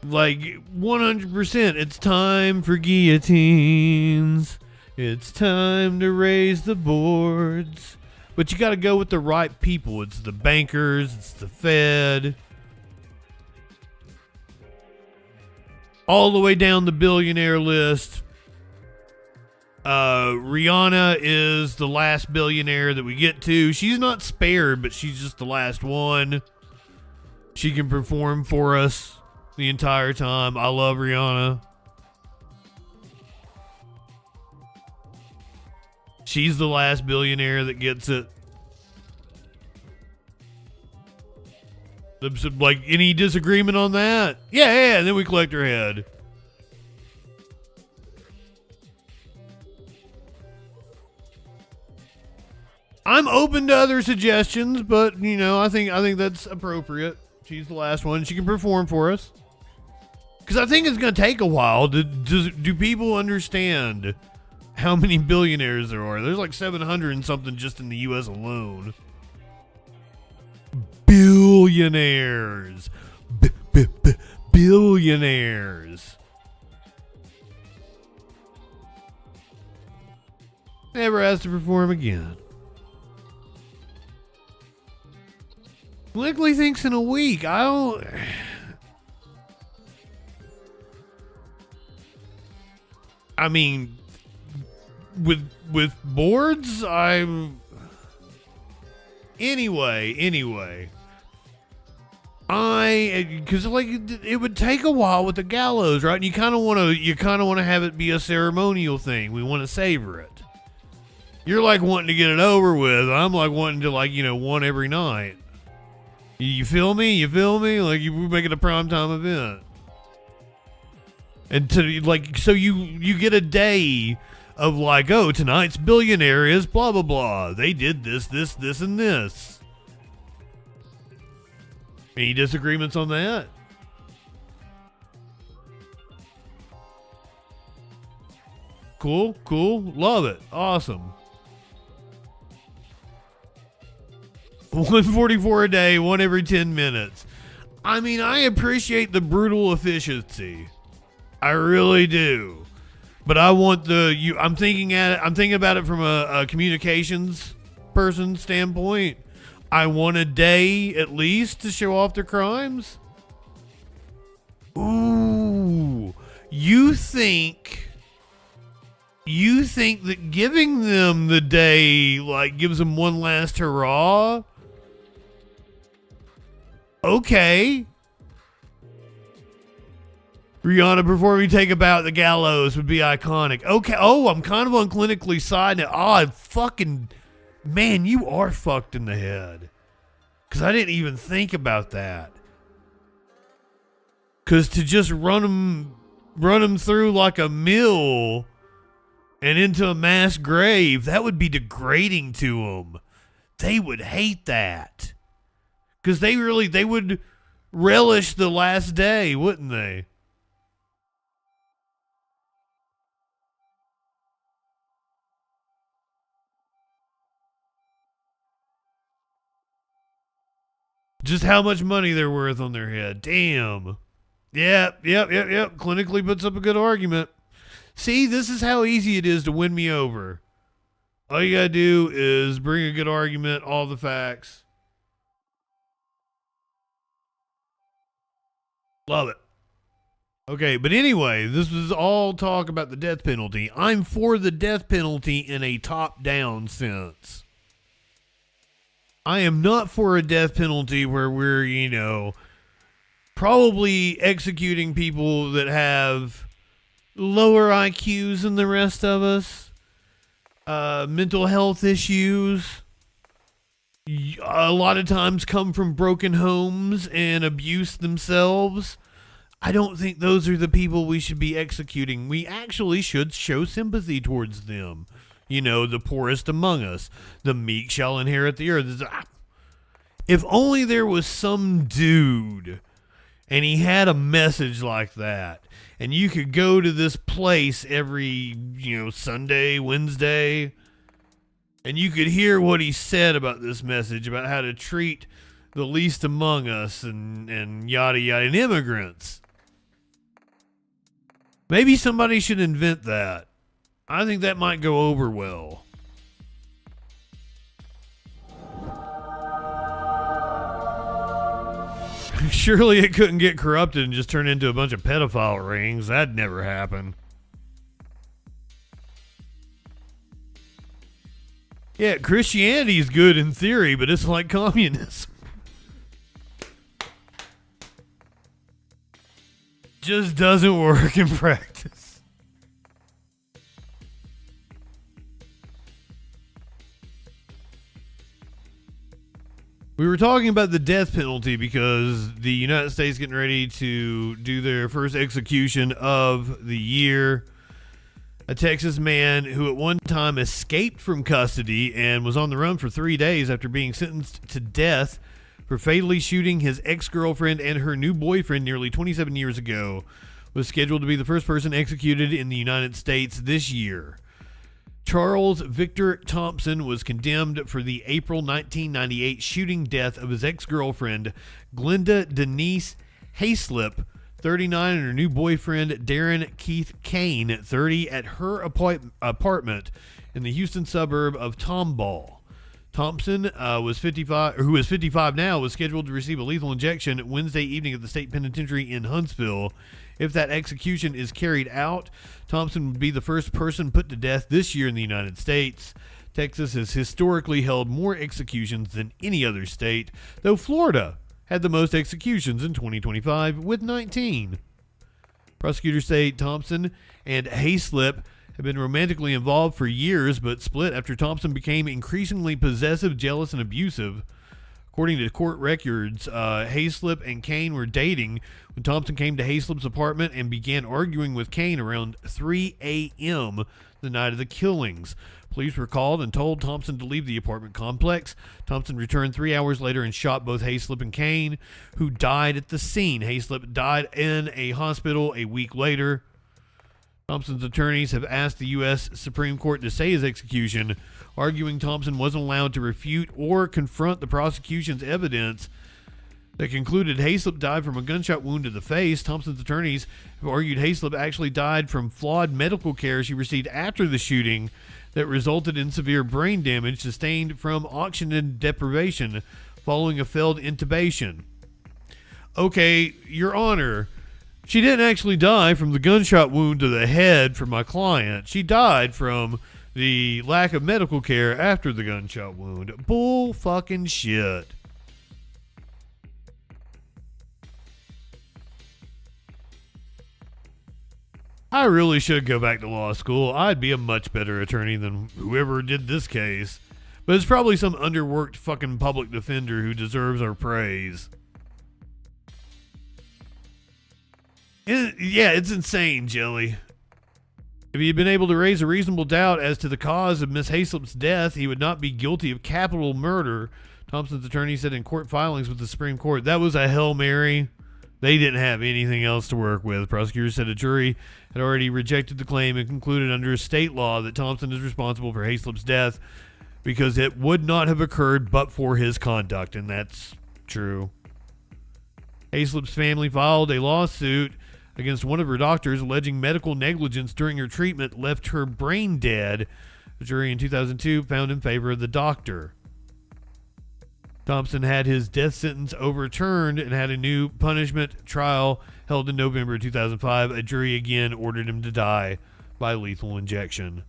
Like, 100%, it's time for guillotines. It's time to raise the boards. But you gotta go with the right people. It's the bankers, it's the Fed. All the way down the billionaire list. Rihanna is the last billionaire that we get to. She's not spared, but she's just the last one. She can perform for us the entire time. I love Rihanna. She's the last billionaire that gets it. Like, any disagreement on that? Yeah, and then we collect her head. I'm open to other suggestions, but you know, I think that's appropriate. She's the last one. She can perform for us. Because I think it's going to take a while. Do people understand how many billionaires there are? There's like 700 and something just in the U.S. alone. Billionaires. Billionaires. Never has to perform again. Blickley thinks in a week. I don't... I mean, with boards, I'm... Anyway. Because like it would take a while with the gallows, right? And you kind of want to have it be a ceremonial thing. We want to savor it. You're like wanting to get it over with. I'm like wanting to one every night. You feel me? Like we're making a primetime event. And so you get a day of like, oh, tonight's billionaire is blah, blah, blah. They did this, and this. Any disagreements on that? Cool. Love it. Awesome. 144 a day, one every 10 minutes. I mean, I appreciate the brutal efficiency. I really do. But I want I'm thinking about it from a communications person standpoint. I want a day at least to show off their crimes. Ooh. You think that giving them the day gives them one last hurrah? Okay. Rihanna performing Take a Bow at the Gallows would be iconic. Okay. Oh, I'm kind of on clinically side now. Man, you are fucked in the head. Because I didn't even think about that. Because to just run them through like a mill and into a mass grave, that would be degrading to them. They would hate that. Because they would relish the last day, wouldn't they? Just how much money they're worth on their head. Damn. Yep. Clinically puts up a good argument. See, this is how easy it is to win me over. All you gotta do is bring a good argument, all the facts. Love it. Okay, but anyway, this was all talk about the death penalty. I'm for the death penalty in a top-down sense. I am not for a death penalty where we're, probably executing people that have lower IQs than the rest of us, mental health issues, a lot of times come from broken homes and abuse themselves. I don't think those are the people we should be executing. We actually should show sympathy towards them. The poorest among us. The meek shall inherit the earth. If only there was some dude and he had a message like that, and you could go to this place every, Sunday, Wednesday, and you could hear what he said about this message, about how to treat the least among us and yada yada, and immigrants. Maybe somebody should invent that. I think that might go over well. Surely it couldn't get corrupted and just turn into a bunch of pedophile rings. That'd never happen. Yeah, Christianity's good in theory, but it's like communism. Just doesn't work in practice. We were talking about the death penalty because the United States getting ready to do their first execution of the year. A Texas man who at one time escaped from custody and was on the run for 3 days after being sentenced to death for fatally shooting his ex-girlfriend and her new boyfriend nearly 27 years ago was scheduled to be the first person executed in the United States this year. Charles Victor Thompson was condemned for the April 1998 shooting death of his ex-girlfriend, Glenda Denise Hayslip, 39, and her new boyfriend, Darren Keith Kane, 30, at her apartment in the Houston suburb of Tomball. Thompson, who was 55 now, was scheduled to receive a lethal injection Wednesday evening at the state penitentiary in Huntsville. If that execution is carried out, Thompson would be the first person put to death this year in the United States. Texas has historically held more executions than any other state, though Florida had the most executions in 2025 with 19. Prosecutors say Thompson and Hayslip have been romantically involved for years, but split after Thompson became increasingly possessive, jealous, and abusive. According to court records, Hayslip and Kane were dating when Thompson came to Hayslip's apartment and began arguing with Kane around 3 a.m. the night of the killings. Police were called and told Thompson to leave the apartment complex. Thompson returned 3 hours later and shot both Hayslip and Kane, who died at the scene. Hayslip died in a hospital a week later. Thompson's attorneys have asked the U.S. Supreme Court to stay his execution, arguing Thompson wasn't allowed to refute or confront the prosecution's evidence that concluded Hayslip died from a gunshot wound to the face. Thompson's attorneys have argued Hayslip actually died from flawed medical care she received after the shooting that resulted in severe brain damage sustained from oxygen deprivation following a failed intubation. Okay, Your Honor, she didn't actually die from the gunshot wound to the head from my client. She died from the lack of medical care after the gunshot wound. Bull fucking shit. I really should go back to law school. I'd be a much better attorney than whoever did this case. But it's probably some underworked fucking public defender who deserves our praise. Yeah, it's insane, Jelly. If he had been able to raise a reasonable doubt as to the cause of Miss Hayslip's death, he would not be guilty of capital murder, Thompson's attorney said in court filings with the Supreme Court. That was a Hail Mary. They didn't have anything else to work with. Prosecutors said a jury had already rejected the claim and concluded under state law that Thompson is responsible for Hayslip's death because it would not have occurred but for his conduct, and that's true. Hayslip's family filed a lawsuit against one of her doctors alleging medical negligence during her treatment left her brain dead. A jury in 2002 found in favor of the doctor. Thompson had his death sentence overturned and had a new punishment trial held in November 2005. A jury again ordered him to die by lethal injection.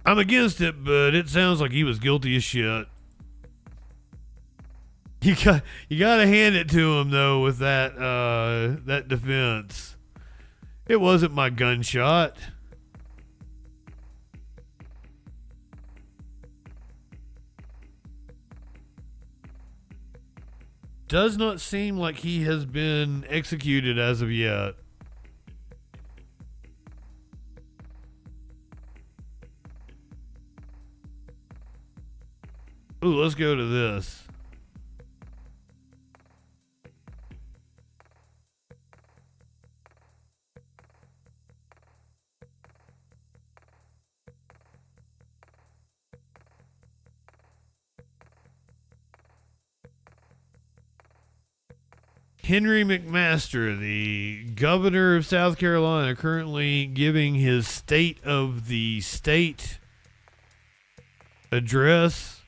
I'm against it, but it sounds like he was guilty as shit. You gotta hand it to him though with that defense. It wasn't my gunshot. Does not seem like he has been executed as of yet. Ooh, let's go to this. Henry McMaster, the governor of South Carolina, currently giving his State of the State address.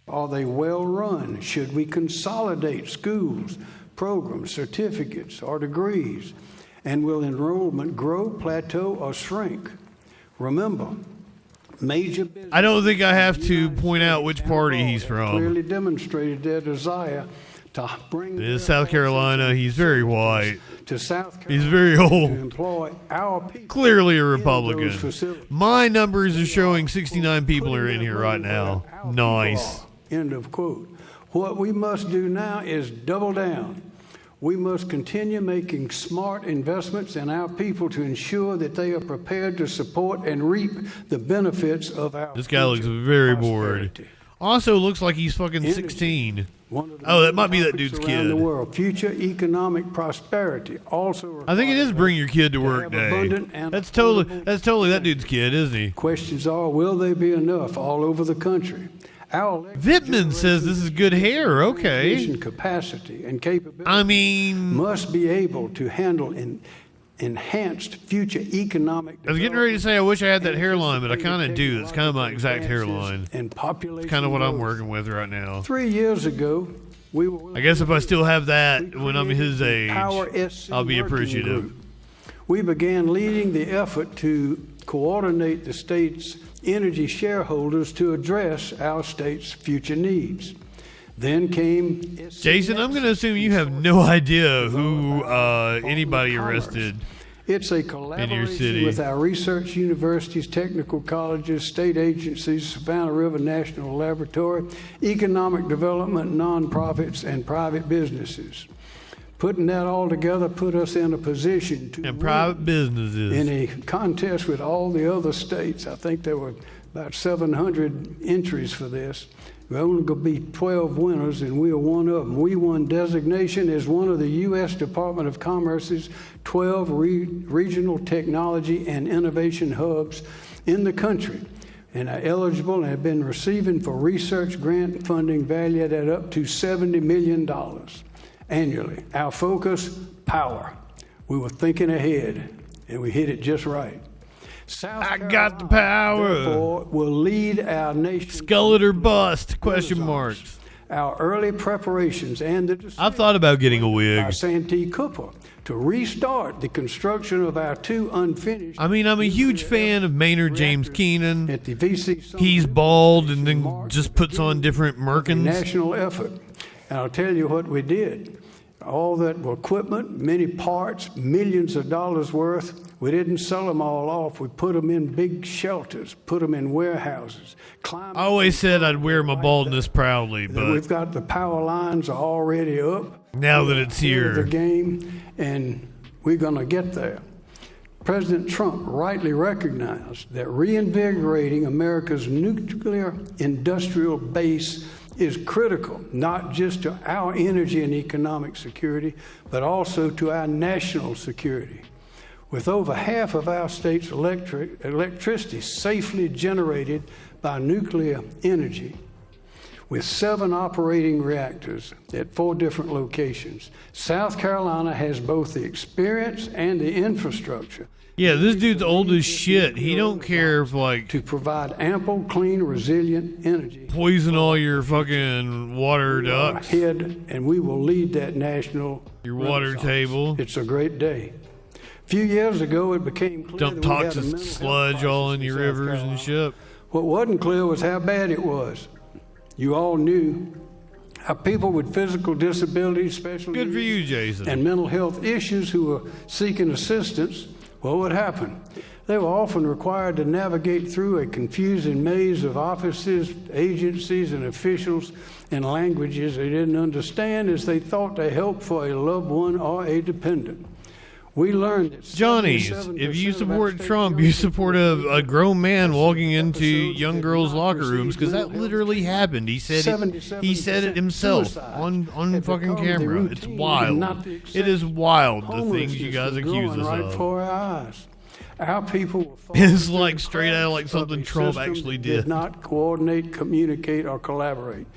Are they well run? Should we consolidate schools, programs, certificates, or degrees? And will enrollment grow, plateau, or shrink? Remember, major I don't think I have to point out which party he's from. Clearly demonstrated their desire to bring in South Carolina. He's very white. To South Carolina, he's very old. To employ our people. Clearly a Republican. My numbers are showing 69 people are in here right now. Nice. End of quote. What we must do now is double down. We must continue making smart investments in our people to ensure that they are prepared to support and reap the benefits of our This guy looks very bored. Also looks like he's fucking 16. Oh, that might be that dude's kid. The world. Future economic prosperity also. I think it is bring your kid to work day. That's totally that dude's kid, isn't he? Questions are, will they be enough all over the country? Vipman says this is good hair. Okay. Capacity and capability. I mean, must be able to handle enhanced future economic. I was getting ready to say I wish I had that hairline, but I kind of do. It's kind of my exact hairline. And population. It's kind of what I'm working with right now. 3 years ago, we were. I guess if I still have that when I'm his age, I'll be appreciative. We began leading the effort to coordinate the state's energy shareholders to address our state's future needs. Then came Jason. I'm going to assume you have no idea who anybody arrested It's a in your collaboration city. with our research universities, technical colleges, state agencies, Savannah River National Laboratory, economic development, nonprofits, and private businesses. Putting that all together put us in a position to and private businesses in a contest with all the other states. I think there were about 700 entries for this. We're only going to be 12 winners, and we are one of them. We won designation as one of the U.S. Department of Commerce's 12 regional technology and innovation hubs in the country, and are eligible and have been receiving for research grant funding valued at up to $70 million annually. Our focus, power. We were thinking ahead, and we hit it just right. I got the power. Therefore, will lead our nation. Skullet or bust? Question marks. Our early preparations and the I've thought about getting a wig. our Santee Cooper to restart the construction of our two unfinished. I mean, I'm a huge fan of Maynard James Keenan. At the VC He's bald and then just puts on different merkins. national effort. And I'll tell you what we did. All that equipment, many parts, millions of dollars worth, we didn't sell them all off. We put them in big shelters, put them in warehouses. I always said I'd wear my baldness proudly, but We've got the power lines are already up. now that it's The here, game, and we're going to get there. President Trump rightly recognized that reinvigorating America's nuclear industrial base is critical, not just to our energy and economic security, but also to our national security. With over half of our state's electricity safely generated by nuclear energy, with 7 operating reactors at 4 different locations. South Carolina has both the experience and the infrastructure. Yeah, this dude's old as shit. He don't care if, like, to provide ample, clean, resilient energy. Poison all your fucking water ducts. Ahead, and we will lead that national your water table. It's a great day. A few years ago, it became clear dump that we had a toxic mental sludge all in your rivers and shit. What wasn't clear was how bad it was. You all knew how people with physical disabilities, special good for you, Jason, and mental health issues who were seeking assistance, what would happen? They were often required to navigate through a confusing maze of offices, agencies, and officials in languages they didn't understand as they thought they helped for a loved one or a dependent. We learned that Johnny's, if you support Trump, you support a grown man walking into young girls' locker rooms, because that literally happened. He said it himself on fucking camera. It's wild. It is wild, the things you guys accuse us right of. before our eyes. Our people It's like straight out like something Trump actually did. Not coordinate, communicate, or collaborate.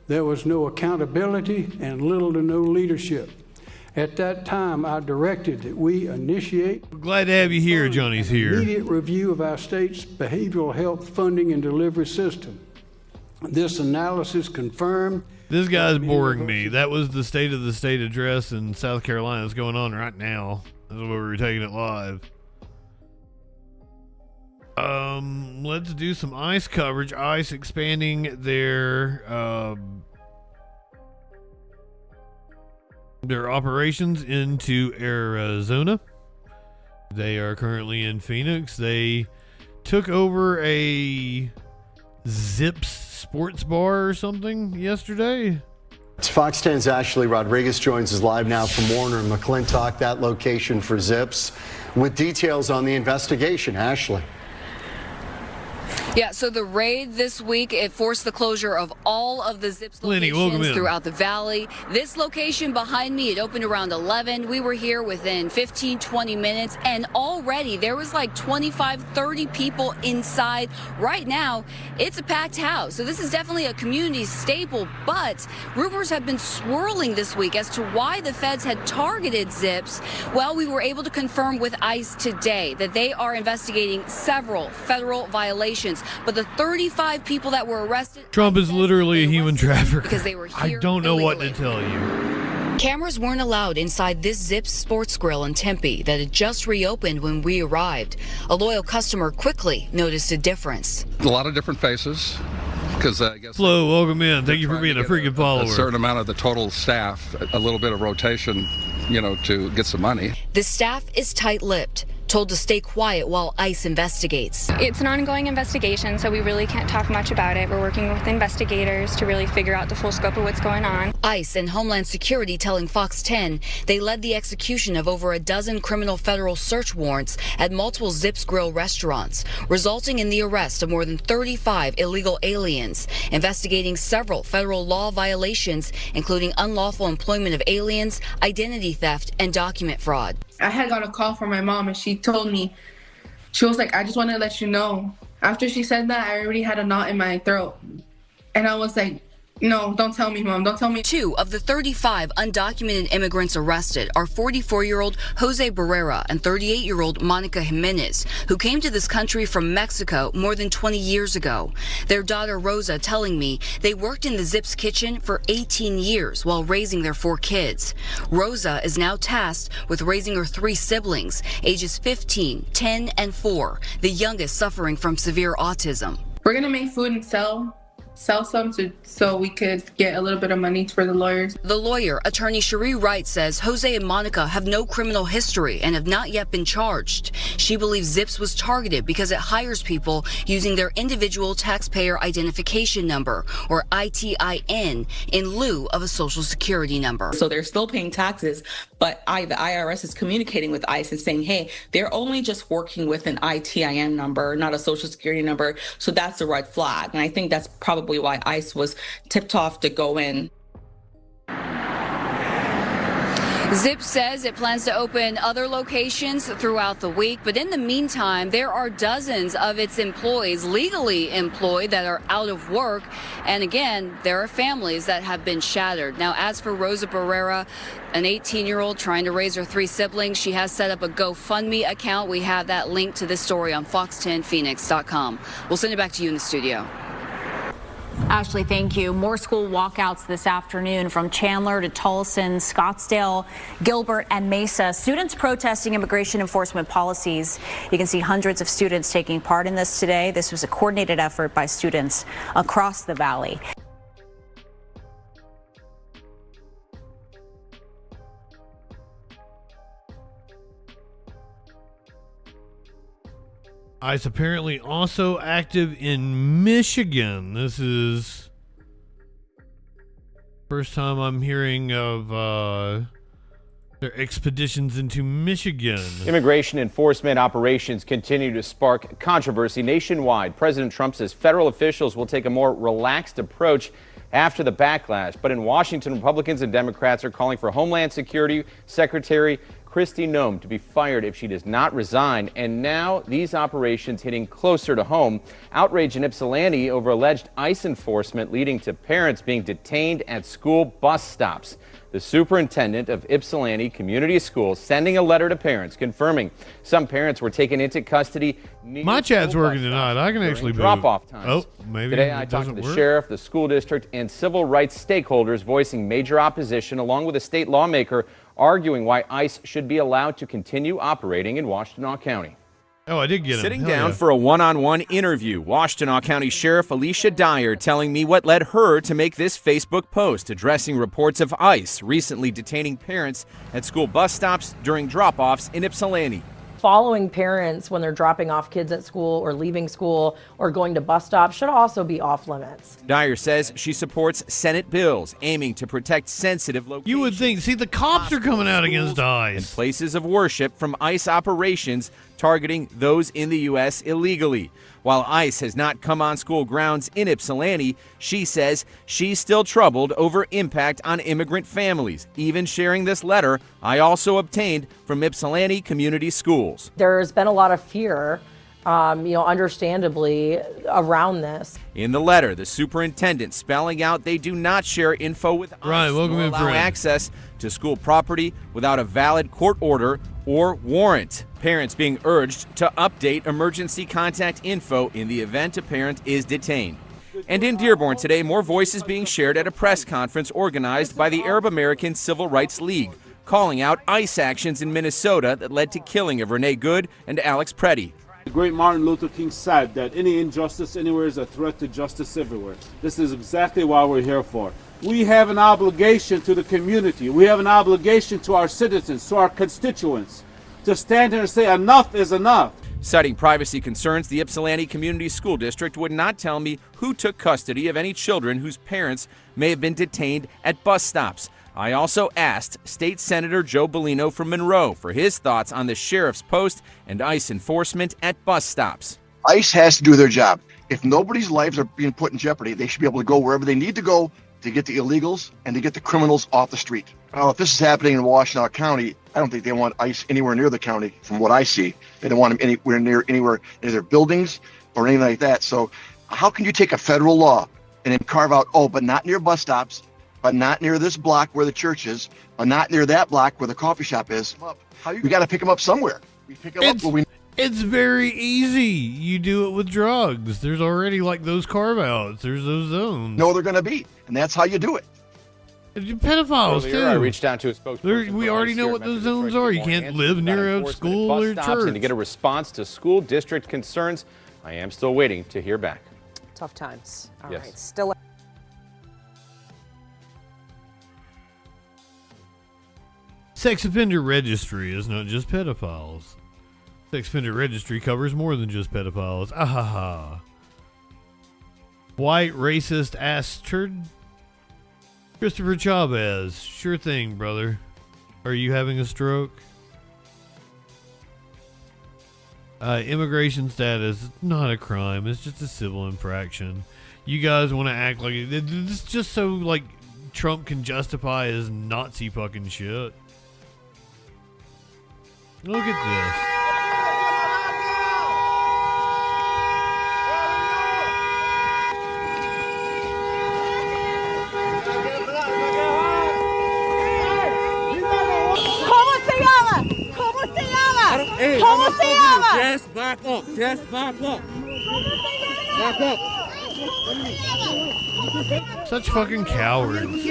There was no accountability and little to no leadership. At that time, I directed that we initiate. We're glad to have you here. Johnny's here. Immediate review of our state's behavioral health funding and delivery system. This analysis confirmed. This guy's boring me. That was the State of the State address in South Carolina. It's going on right now. That's why we were taking it live. Let's do some ICE coverage. ICE expanding their operations into Arizona. They are currently in Phoenix. They took over a Zips sports bar or something yesterday. It's Fox 10's Ashley Rodriguez joins us live now from Warner and McClintock, that location for Zips, with details on the investigation. Ashley. Yeah, so the raid this week, it forced the closure of all of the Zips locations throughout the valley. This location behind me, it opened around 11. We were here within 15, 20 minutes, and already there was like 25, 30 people inside. Right now, it's a packed house. So this is definitely a community staple, but rumors have been swirling this week as to why the feds had targeted Zips. Well, we were able to confirm with ICE today that they are investigating several federal violations. But the 35 people that were arrested... Trump is literally a human trafficker. Because they were here I don't know illegally. what to tell you. Cameras weren't allowed inside this Zips sports grill in Tempe that had just reopened when we arrived. A loyal customer quickly noticed a difference. A lot of different faces. Because I guess Flo, welcome in. Thank you for being a freaking follower. A certain amount of the total staff, a little bit of rotation, to get some money. The staff is tight-lipped, told to stay quiet while ICE investigates. It's an ongoing investigation, so we really can't talk much about it. We're working with investigators to really figure out the full scope of what's going on. ICE and Homeland Security telling Fox 10 they led the execution of over a dozen criminal federal search warrants at multiple Zips Grill restaurants, resulting in the arrest of more than 35 illegal aliens, investigating several federal law violations, including unlawful employment of aliens, identity theft, and document fraud. I had got a call from my mom and she told me, she was like, I just want to let you know. After she said that, I already had a knot in my throat. And I was like, no, don't tell me, Mom. Don't tell me. 2 of the 35 undocumented immigrants arrested are 44-year-old Jose Barrera and 38-year-old Monica Jimenez, who came to this country from Mexico more than 20 years ago. Their daughter Rosa telling me they worked in the Zips kitchen for 18 years while raising their 4 kids. Rosa is now tasked with raising her 3 siblings, ages 15, 10, and 4, the youngest suffering from severe autism. We're going to make food and sell some so we could get a little bit of money for the lawyers. The lawyer, attorney Cherie Wright, says Jose and Monica have no criminal history and have not yet been charged. She believes Zips was targeted because it hires people using their individual taxpayer identification number, or ITIN, in lieu of a social security number. So they're still paying taxes, but the IRS is communicating with ICE and saying, hey, they're only just working with an ITIN number, not a social security number. So that's a red flag. And I think that's probably why ICE was tipped off to go in. Zip says it plans to open other locations throughout the week, but in the meantime, there are dozens of its employees legally employed that are out of work. And again, there are families that have been shattered. Now, as for Rosa Barrera, an 18-year-old trying to raise her 3 siblings, she has set up a GoFundMe account. We have that link to this story on fox10phoenix.com. We'll send it back to you in the studio. Ashley, thank you. More school walkouts this afternoon from Chandler to Tolleson, Scottsdale, Gilbert, and Mesa. Students protesting immigration enforcement policies. You can see hundreds of students taking part in this today. This was a coordinated effort by students across the valley. ICE apparently also active in Michigan. This is first time I'm hearing of their expeditions into Michigan. Immigration enforcement operations continue to spark controversy nationwide. President Trump says federal officials will take a more relaxed approach after the backlash. But in Washington, Republicans and Democrats are calling for Homeland Security Secretary Kristi Noem to be fired if she does not resign. And now these operations hitting closer to home. Outrage in Ypsilanti over alleged ICE enforcement leading to parents being detained at school bus stops. The superintendent of Ypsilanti Community Schools sending a letter to parents confirming some parents were taken into custody. My chat's working tonight. I can actually drop-off times. Oh, maybe today I talked to the sheriff, the school district, and civil rights stakeholders voicing major opposition, along with a state lawmaker arguing why ICE should be allowed to continue operating in Washtenaw County. Oh, I did get him. Sitting down for a one-on-one interview, Washtenaw County Sheriff Alicia Dyer telling me what led her to make this Facebook post addressing reports of ICE recently detaining parents at school bus stops during drop-offs in Ypsilanti. Following parents when they're dropping off kids at school or leaving school or going to bus stops should also be off limits. Dyer says she supports Senate bills aiming to protect sensitive locations. You would think, see, the cops are coming out against ICE. And places of worship from ICE operations targeting those in the U.S. illegally. While ICE has not come on school grounds in Ypsilanti, she says she's still troubled over impact on immigrant families, even sharing this letter I also obtained from Ypsilanti Community Schools. There's been a lot of fear, understandably, around this. In the letter, the superintendent spelling out they do not share info with ICE nor allow access to school property without a valid court order or warrant. Parents being urged to update emergency contact info in the event a parent is detained. And in Dearborn today, more voices being shared at a press conference organized by the Arab American Civil Rights League, calling out ICE actions in Minnesota that led to killing of Renee Good and Alex Preddy. The great Martin Luther King said that any injustice anywhere is a threat to justice everywhere. This is exactly what we're here for. We have an obligation to the community. We have an obligation to our citizens, to our constituents, to stand here and say enough is enough. Citing privacy concerns, the Ypsilanti Community School District would not tell me who took custody of any children whose parents may have been detained at bus stops. I also asked State Senator Joe Bellino from Monroe for his thoughts on the sheriff's post and ICE enforcement at bus stops. ICE has to do their job. If nobody's lives are being put in jeopardy, they should be able to go wherever they need to go to get the illegals and to get the criminals off the street. Well, if this is happening in Washtenaw County, I don't think they want ICE anywhere near the county from what I see. They don't want them anywhere near their buildings or anything like that. So how can you take a federal law and then carve out, but not near bus stops, but not near this block where the church is, or not near that block where the coffee shop is? We got to pick them up somewhere. We pick them up where we... It's very easy. You do it with drugs. There's already like those carve-outs. There's those zones. No, they're going to be, and that's how you do it. Pedophiles Earlier, too. I reached out to a spokesperson. We already know what those zones are. You can't live near a school or church. And to get a response to school district concerns, I am still waiting to hear back. Tough times. All Yes. right, still. Sex offender registry is not just pedophiles. Sex offender registry covers more than just pedophiles. Ahaha. White racist ass turd. Christopher Chavez. Sure thing, brother. Are you having a stroke? Immigration status, not a crime. It's just a civil infraction. You guys want to act like it's just so like Trump can justify his Nazi fucking shit. Look at this. Hey, ¿Cómo se llama? Just back up. Just back up. Back up. Such fucking cowards.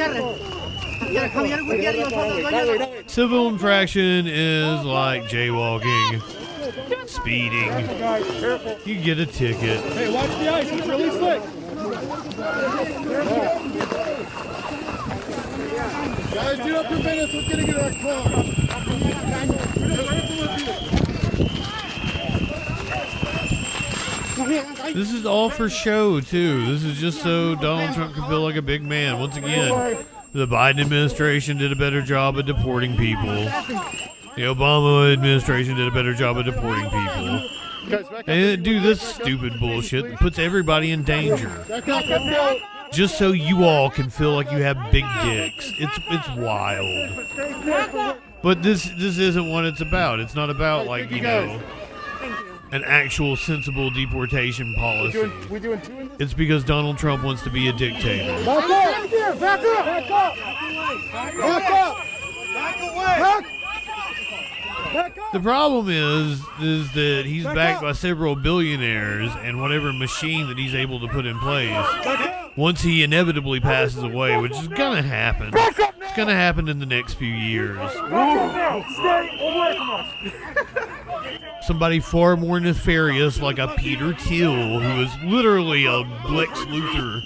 Civil infraction is like jaywalking, speeding. You get a ticket. Hey, watch the ice. It's really slick. Guys, do not prevent us from getting in our car. This is all for show, too. This is just so Donald Trump can feel like a big man. Once again, the Biden administration did a better job of deporting people. The Obama administration did a better job of deporting people. And they do this stupid bullshit that puts everybody in danger. Just so you all can feel like you have big dicks. It's wild. But this isn't what it's about. It's not about, like, you know, an actual sensible deportation policy. It's because Donald Trump wants to be a dictator. Back up! Back up! Back up! Back up! Back away! Back up! The problem is that he's backed by several billionaires and whatever machine that he's able to put in place. Once he inevitably passes away, which is gonna happen. It's gonna happen in the next few years. Stay away from us! Somebody far more nefarious like a Peter Thiel, who is literally a Lex Luthor.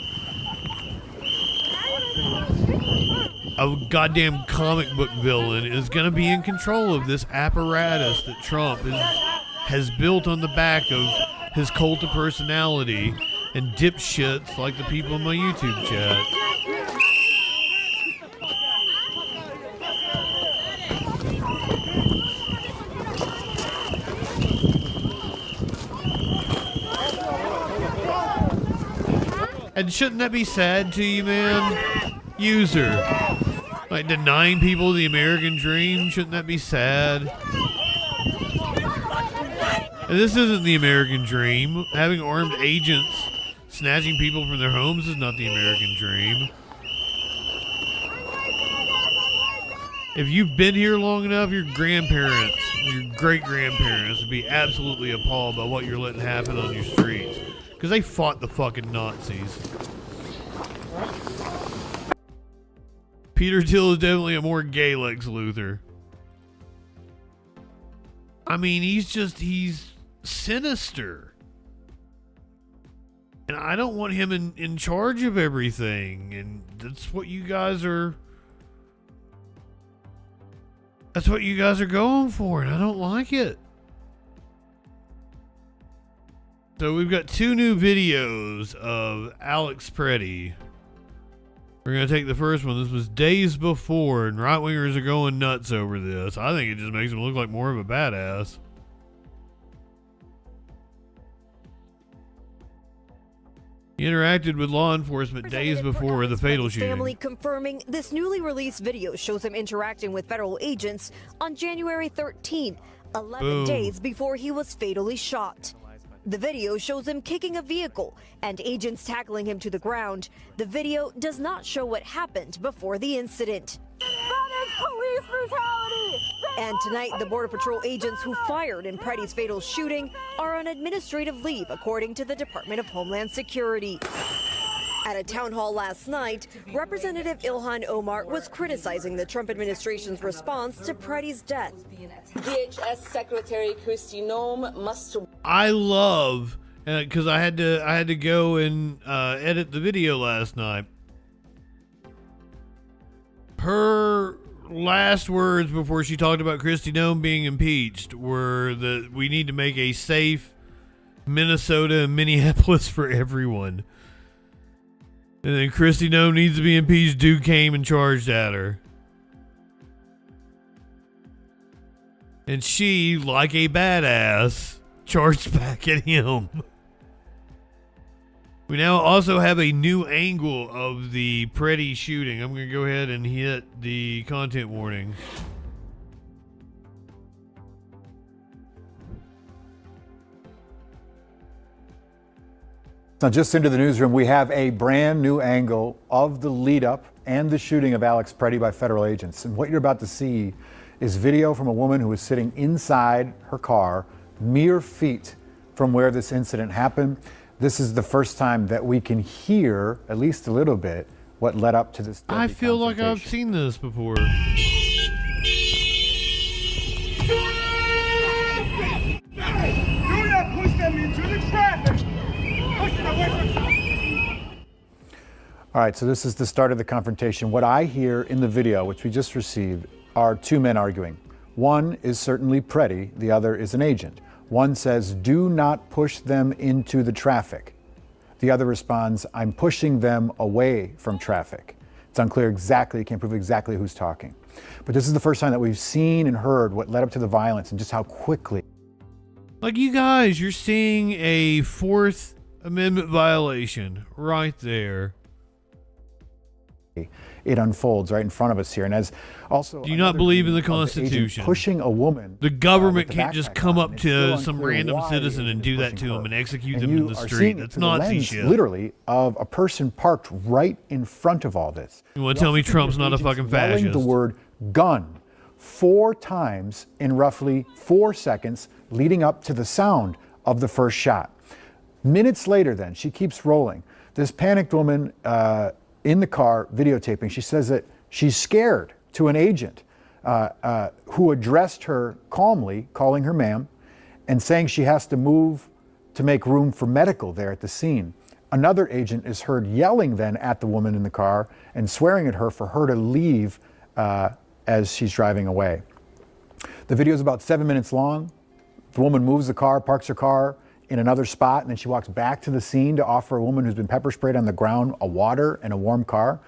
A goddamn comic book villain is going to be in control of this apparatus that Trump has built on the back of his cult of personality and dipshits like the people in my YouTube chat. And shouldn't that be sad to you, man? User. Like denying people the American dream, shouldn't that be sad? And this isn't the American dream. Having armed agents snatching people from their homes is not the American dream. If you've been here long enough, your grandparents, your great-grandparents would be absolutely appalled by what you're letting happen on your streets. Because they fought the fucking Nazis. Peter Thiel is definitely a more gay Lex Luthor. I mean, he's sinister. And I don't want him in charge of everything. And that's what you guys are... That's what you guys are going for, and I don't like it. So we've got two new videos of Alex Preddy. We're going to take the first one. This was days before, and right-wingers are going nuts over this. I think it just makes him look like more of a badass. He interacted with law enforcement days before the fatal shooting. Family confirming this newly released video shows him interacting with federal agents on January 13th, 11 days before he was fatally shot. The video shows him kicking a vehicle and agents tackling him to the ground. The video does not show what happened before the incident. That is police brutality! And tonight, the Border Patrol agents who fired in Preddy's fatal shooting are on administrative leave, according to the Department of Homeland Security. At a town hall last night, Representative Ilhan Omar was criticizing the Trump administration's response to Preddy's death. DHS Secretary Kristi Noem must... I love, because I had to go and edit the video last night. Her last words before she talked about Kristi Noem being impeached were that we need to make a safe Minnesota and Minneapolis for everyone. And then Kristi Noem needs to be impeached. Dude came and charged at her. And she, like a badass, charged back at him. We now also have a new angle of the Preddy shooting. I'm going to go ahead and hit the content warning. Now, just into the newsroom, we have a brand new angle of the lead up and the shooting of Alex Preddy by federal agents. And what you're about to see is video from a woman who was sitting inside her car, mere feet from where this incident happened. This is the first time that we can hear, at least a little bit, what led up to this deadly I feel like I've confrontation. seen this before. Do not push them into the traffic. Push it away from. All right, so this is the start of the confrontation. What I hear in the video, which we just received, are two men arguing. One is certainly Preddy, the other is an agent. One says, "Do not push them into the traffic." The other responds, "I'm pushing them away from traffic." It's unclear exactly, can't prove exactly who's talking. But this is the first time that we've seen and heard what led up to the violence and just how quickly. Like, you guys, you're seeing a Fourth Amendment violation right there. It unfolds right in front of us here. And as also, do you not believe in the video of the agent Constitution? pushing a woman. The government with the can't just backpack come on. up It's still to some unclear random why citizen the and agent do is that to pushing them her. and execute And them in you the are street. seeing That's through the Nazi lens, shit. literally, of a person parked right in front of all this. You want to tell me Trump's not a fucking Yelling fascist? the word gun 4 times in roughly 4 seconds leading up to the sound of the first shot. Minutes later then, she keeps rolling. This panicked woman in the car videotaping, she says that she's scared to an agent who addressed her calmly, calling her ma'am, and saying she has to move to make room for medical there at the scene. Another agent is heard yelling then at the woman in the car and swearing at her for her to leave as she's driving away. The video is about 7 minutes long. The woman moves the car, parks her car in another spot, and then she walks back to the scene to offer a woman who's been pepper sprayed on the ground a water and a warm car.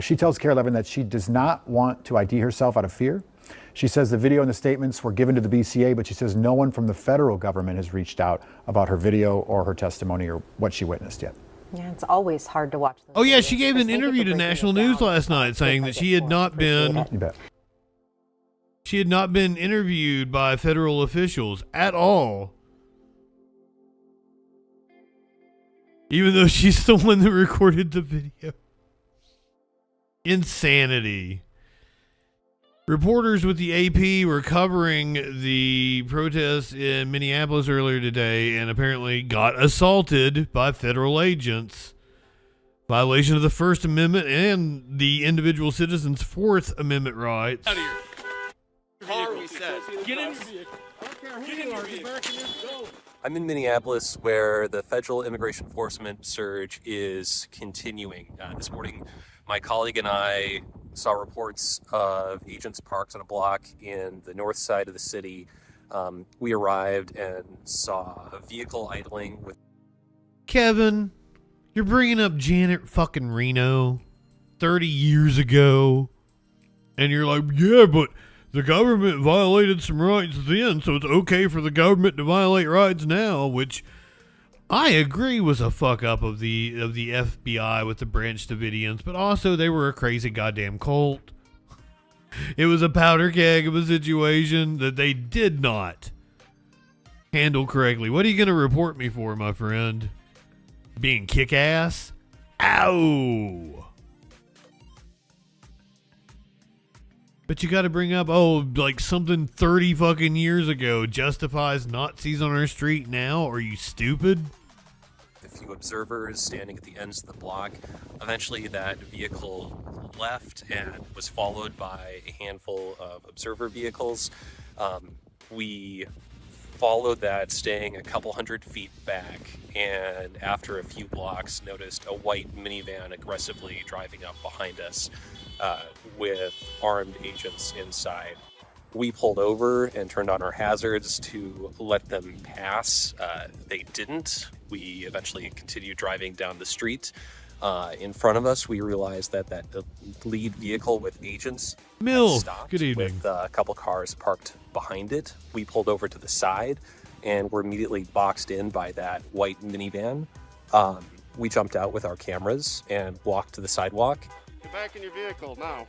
She tells KARE 11 that she does not want to ID herself out of fear. She says the video and the statements were given to the BCA, but she says no one from the federal government has reached out about her video or her testimony or what she witnessed yet. Yeah, it's always hard to watch. Oh yeah, she gave an interview to National News last night saying that she had not been interviewed by federal officials at all. Even though she's the one that recorded the video. Insanity. Reporters with the AP were covering the protests in Minneapolis earlier today and apparently got assaulted by federal agents. Violation of the First Amendment and the individual citizen's Fourth Amendment rights. Out of here. Get in. Get in your vehicle. I'm in Minneapolis where the federal immigration enforcement surge is continuing. This morning, my colleague and I saw reports of agents parked on a block in the north side of the city. We arrived and saw a vehicle idling with... Kevin, you're bringing up Janet fucking Reno 30 years ago. And you're like, yeah, but the government violated some rights then, so it's okay for the government to violate rights now, which I agree was a fuck up of the FBI with the Branch Davidians, but also they were a crazy goddamn cult. It was a powder keg of a situation that they did not handle correctly. What are you going to report me for, my friend? Being kick-ass? Ow! But you got to bring up, like something 30 fucking years ago justifies Nazis on our street now? Are you stupid? a few observers standing at the ends of the block. Eventually that vehicle left and was followed by a handful of observer vehicles. We followed that, staying a couple hundred feet back, and after a few blocks noticed a white minivan aggressively driving up behind us with armed agents inside. We pulled over and turned on our hazards to let them pass. They didn't. We eventually continued driving down the street. In front of us, we realized that the lead vehicle with agents stopped. Good evening. With a couple cars parked behind it. We pulled over to the side and were immediately boxed in by that white minivan. We jumped out with our cameras and walked to the sidewalk. Get back in your vehicle now.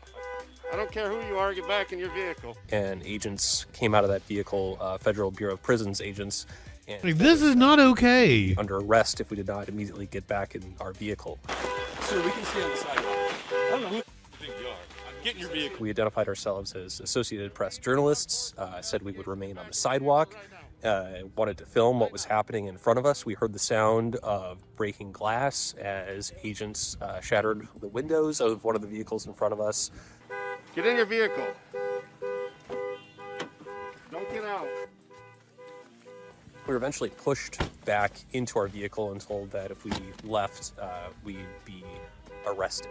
I don't care who you are, get back in your vehicle. And agents came out of that vehicle, Federal Bureau of Prisons agents, And Like, this is not okay. under arrest if we did not immediately get back in our vehicle. Sir, we can stay on the sidewalk. I don't know who you think you are. Get in your vehicle. We identified ourselves as Associated Press journalists, said we would remain on the sidewalk, wanted to film what was happening in front of us. We heard the sound of breaking glass as agents shattered the windows of one of the vehicles in front of us. Get in your vehicle. Don't get out. We were eventually pushed back into our vehicle and told that if we left, we'd be arrested.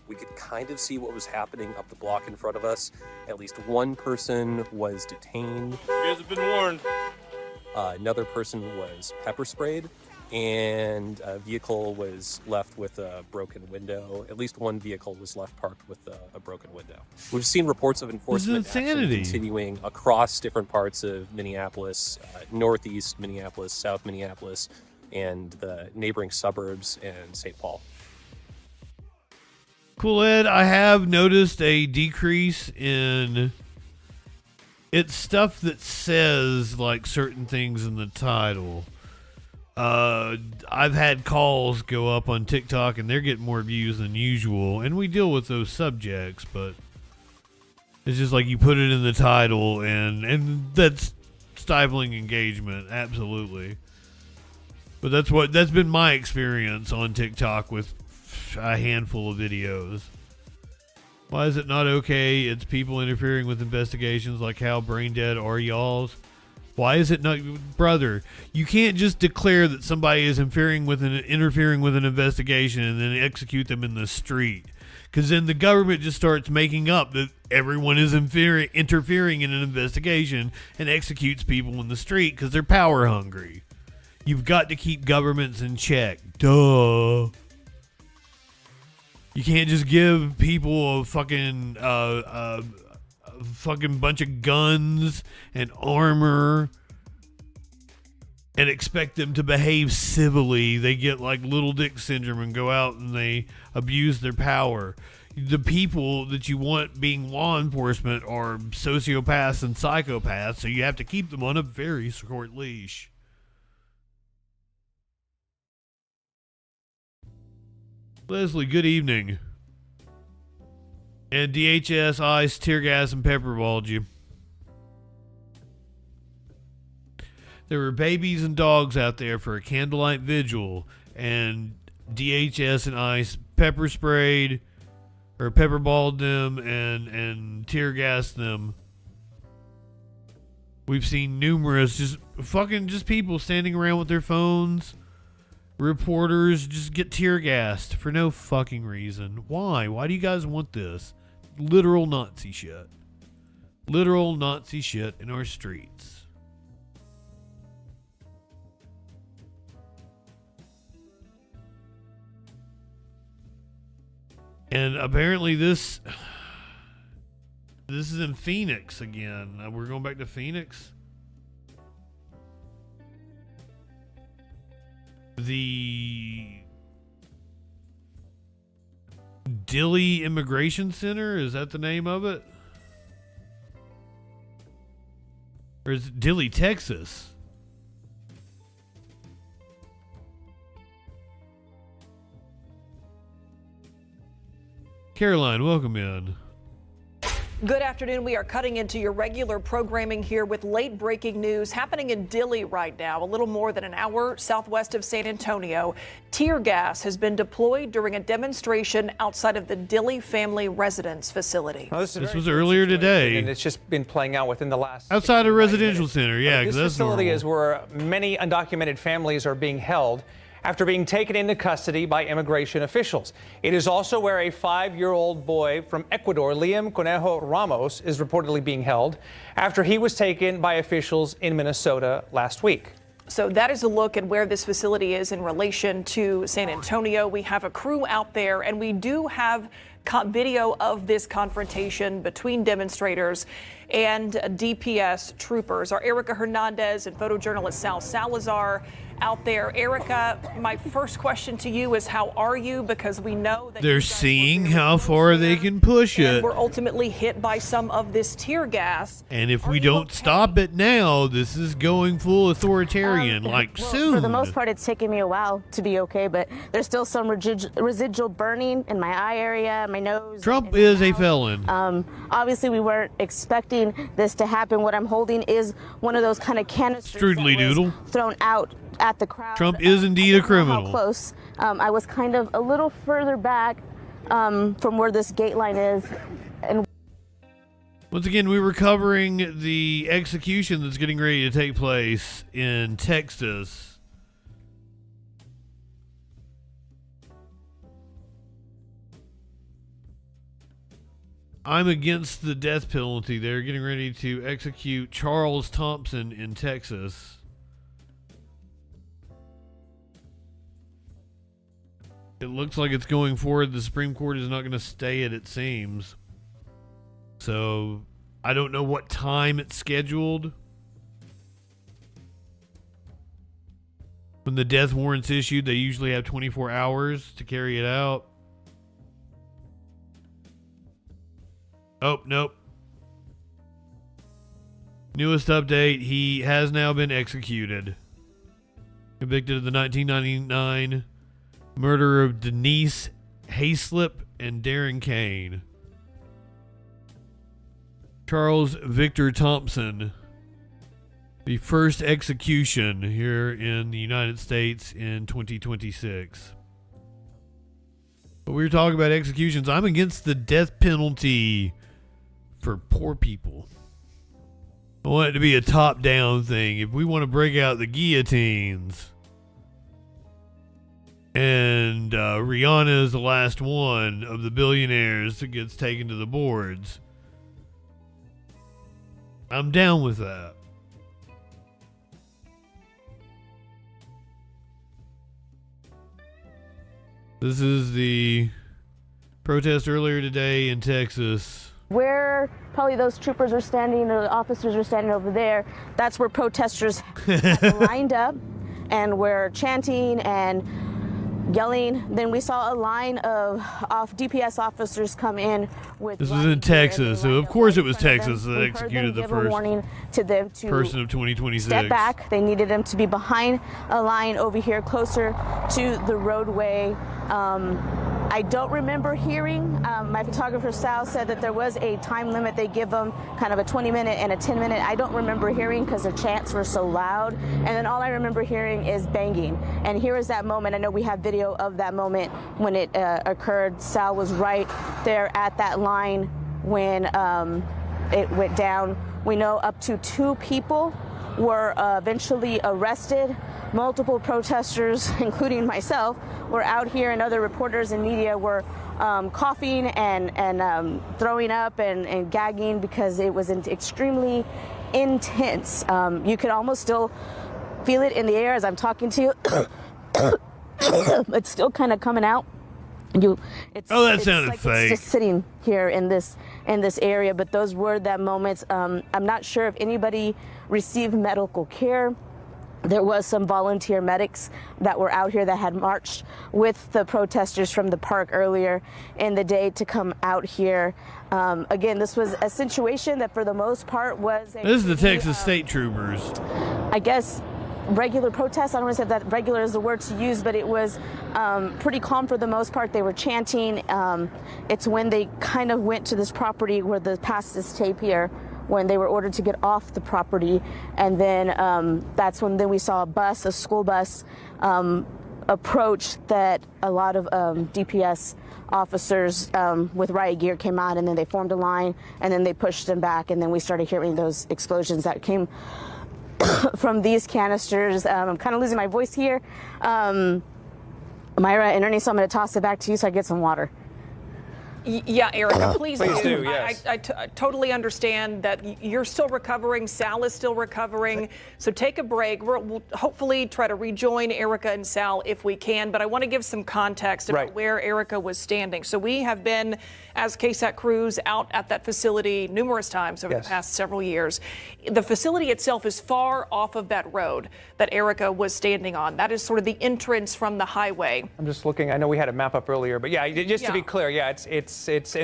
We could kind of see what was happening up the block in front of us. At least one person was detained. You guys have been warned. Another person was pepper sprayed, and a vehicle was left with a broken window. At least one vehicle was left parked with a broken window. We've seen reports of enforcement action continuing across different parts of Minneapolis, northeast Minneapolis, south Minneapolis, and the neighboring suburbs and St. Paul. Cool, Ed. I have noticed a decrease in it's stuff that says like certain things in the title. I've had calls go up on TikTok and they're getting more views than usual, and we deal with those subjects, but it's just like you put it in the title and that's stifling engagement, absolutely. But that's been my experience on TikTok with a handful of videos. Why is it not okay? It's people interfering with investigations. Like, how brain dead are y'all's? Why is it not, brother? You can't just declare that somebody is interfering with an investigation and then execute them in the street, because then the government just starts making up that everyone is interfering in an investigation and executes people in the street because they're power hungry. You've got to keep governments in check. Duh. You can't just give people a fucking bunch of guns and armor and expect them to behave civilly. They get like little dick syndrome and go out and they abuse their power. The people that you want being law enforcement are sociopaths and psychopaths, so you have to keep them on a very short leash. Leslie, good evening. And DHS, ice, tear gas, and pepperballed you. There were babies and dogs out there for a candlelight vigil, and DHS and ice pepper sprayed or pepperballed them and tear gassed them. We've seen numerous just people standing around with their phones. Reporters just get tear gassed for no fucking reason. Why? Why do you guys want this? Literal Nazi shit. Literal Nazi shit in our streets. And apparently this is in Phoenix again. We're going back to Phoenix. The Dilley Immigration Center, is that the name of it? Or is it Dilley, Texas? Caroline, welcome in. Good afternoon. We are cutting into your regular programming here with late breaking news happening in Dilley right now, a little more than an hour southwest of San Antonio. Tear gas has been deployed during a demonstration outside of the Dilley family residence facility. Well, this was earlier today. And it's just been playing out within the last outside a residential center. Yeah, because this that's facility normal. is where many undocumented families are being held after being taken into custody by immigration officials. It is also where a 5-year-old boy from Ecuador, Liam Conejo Ramos, is reportedly being held after he was taken by officials in Minnesota last week. So that is a look at where this facility is in relation to San Antonio. We have a crew out there, and we do have video of this confrontation between demonstrators and DPS troopers. Our Erika Hernandez and photojournalist Sal Salazar out there. Erika, my first question to you is, how are you? Because we know that they're seeing how far they can push it. we're ultimately hit by some of this tear gas. And if we don't stop it now, this is going full authoritarian, soon. For the most part, it's taken me a while to be okay, but there's still some residual burning in my eye area, my nose. Trump is a felon. Obviously, we weren't expecting this to happen. What I'm holding is one of those kind of canisters Strudely doodle. thrown out at the crowd. Trump is indeed a criminal. How close. I was kind of a little further back from where this gate line is. And once again, we were covering the execution that's getting ready to take place in Texas. I'm against the death penalty. They're getting ready to execute Charles Thompson in Texas. It looks like it's going forward. The Supreme Court is not going to stay it seems. So, I don't know what time it's scheduled. When the death warrant's issued, they usually have 24 hours to carry it out. Oh, nope. Newest update, he has now been executed. Convicted of the 1999 murder of Denise Hayslip and Darren Kane. Charles Victor Thompson. The first execution here in the United States in 2026. But we were talking about executions. I'm against the death penalty for poor people. I want it to be a top-down thing. If we want to break out the guillotines, and Rihanna is the last one of the billionaires that gets taken to the boards, I'm down with that. This is the protest earlier today in Texas. where probably those troopers are standing or the officers are standing over there, that's where protesters had lined up and were chanting and yelling. Then we saw a line of DPS officers come in with. This was in Texas, so of course it was Texas that executed the first warning to them to person of 2026. Step back. They needed them to be behind a line over here, closer to the roadway. I don't remember hearing. My photographer Sal said that there was a time limit. They give them kind of a 20-minute and a 10-minute. I don't remember hearing because the chants were so loud. And then all I remember hearing is banging. And here is that moment. I know we have video of that moment when it occurred. Sal was right there at that line when it went down. We know up to 2 people were eventually arrested. Multiple protesters, including myself, were out here, and other reporters and media were coughing and throwing up and gagging because it was extremely intense. You could almost still feel it in the air as I'm talking to you. It's still kind of coming out. That sounded like fake. It's just sitting here in this area, but those were that moments. I'm not sure if anybody received medical care. There was some volunteer medics that were out here that had marched with the protesters from the park earlier in the day to come out here. Again, this was a situation that for the most part was This is the Texas State Troopers. I guess regular protests. I don't want to say that regular is the word to use, but it was pretty calm for the most part. They were chanting. It's when they kind of went to this property where past this tape here, when they were ordered to get off the property, and then that's when we saw a school bus approach that a lot of DPS officers with riot gear came out, and then they formed a line, and then they pushed them back, and then we started hearing those explosions that came from these canisters. I'm kind of losing my voice here. Myra and Ernie, so I'm going to toss it back to you so I get some water. Yeah, Erika, please do. Yes. I totally understand that you're still recovering. Sal is still recovering. So take a break. We'll hopefully try to rejoin Erika and Sal if we can. But I want to give some context about where Erika was standing. So we have been, as KSAT crews, out at that facility numerous times over the past several years. The facility itself is far off of that road that Erika was standing on. That is sort of the entrance from the highway. I'm just looking. I know we had a map up earlier, but yeah, just to be clear, yeah, it's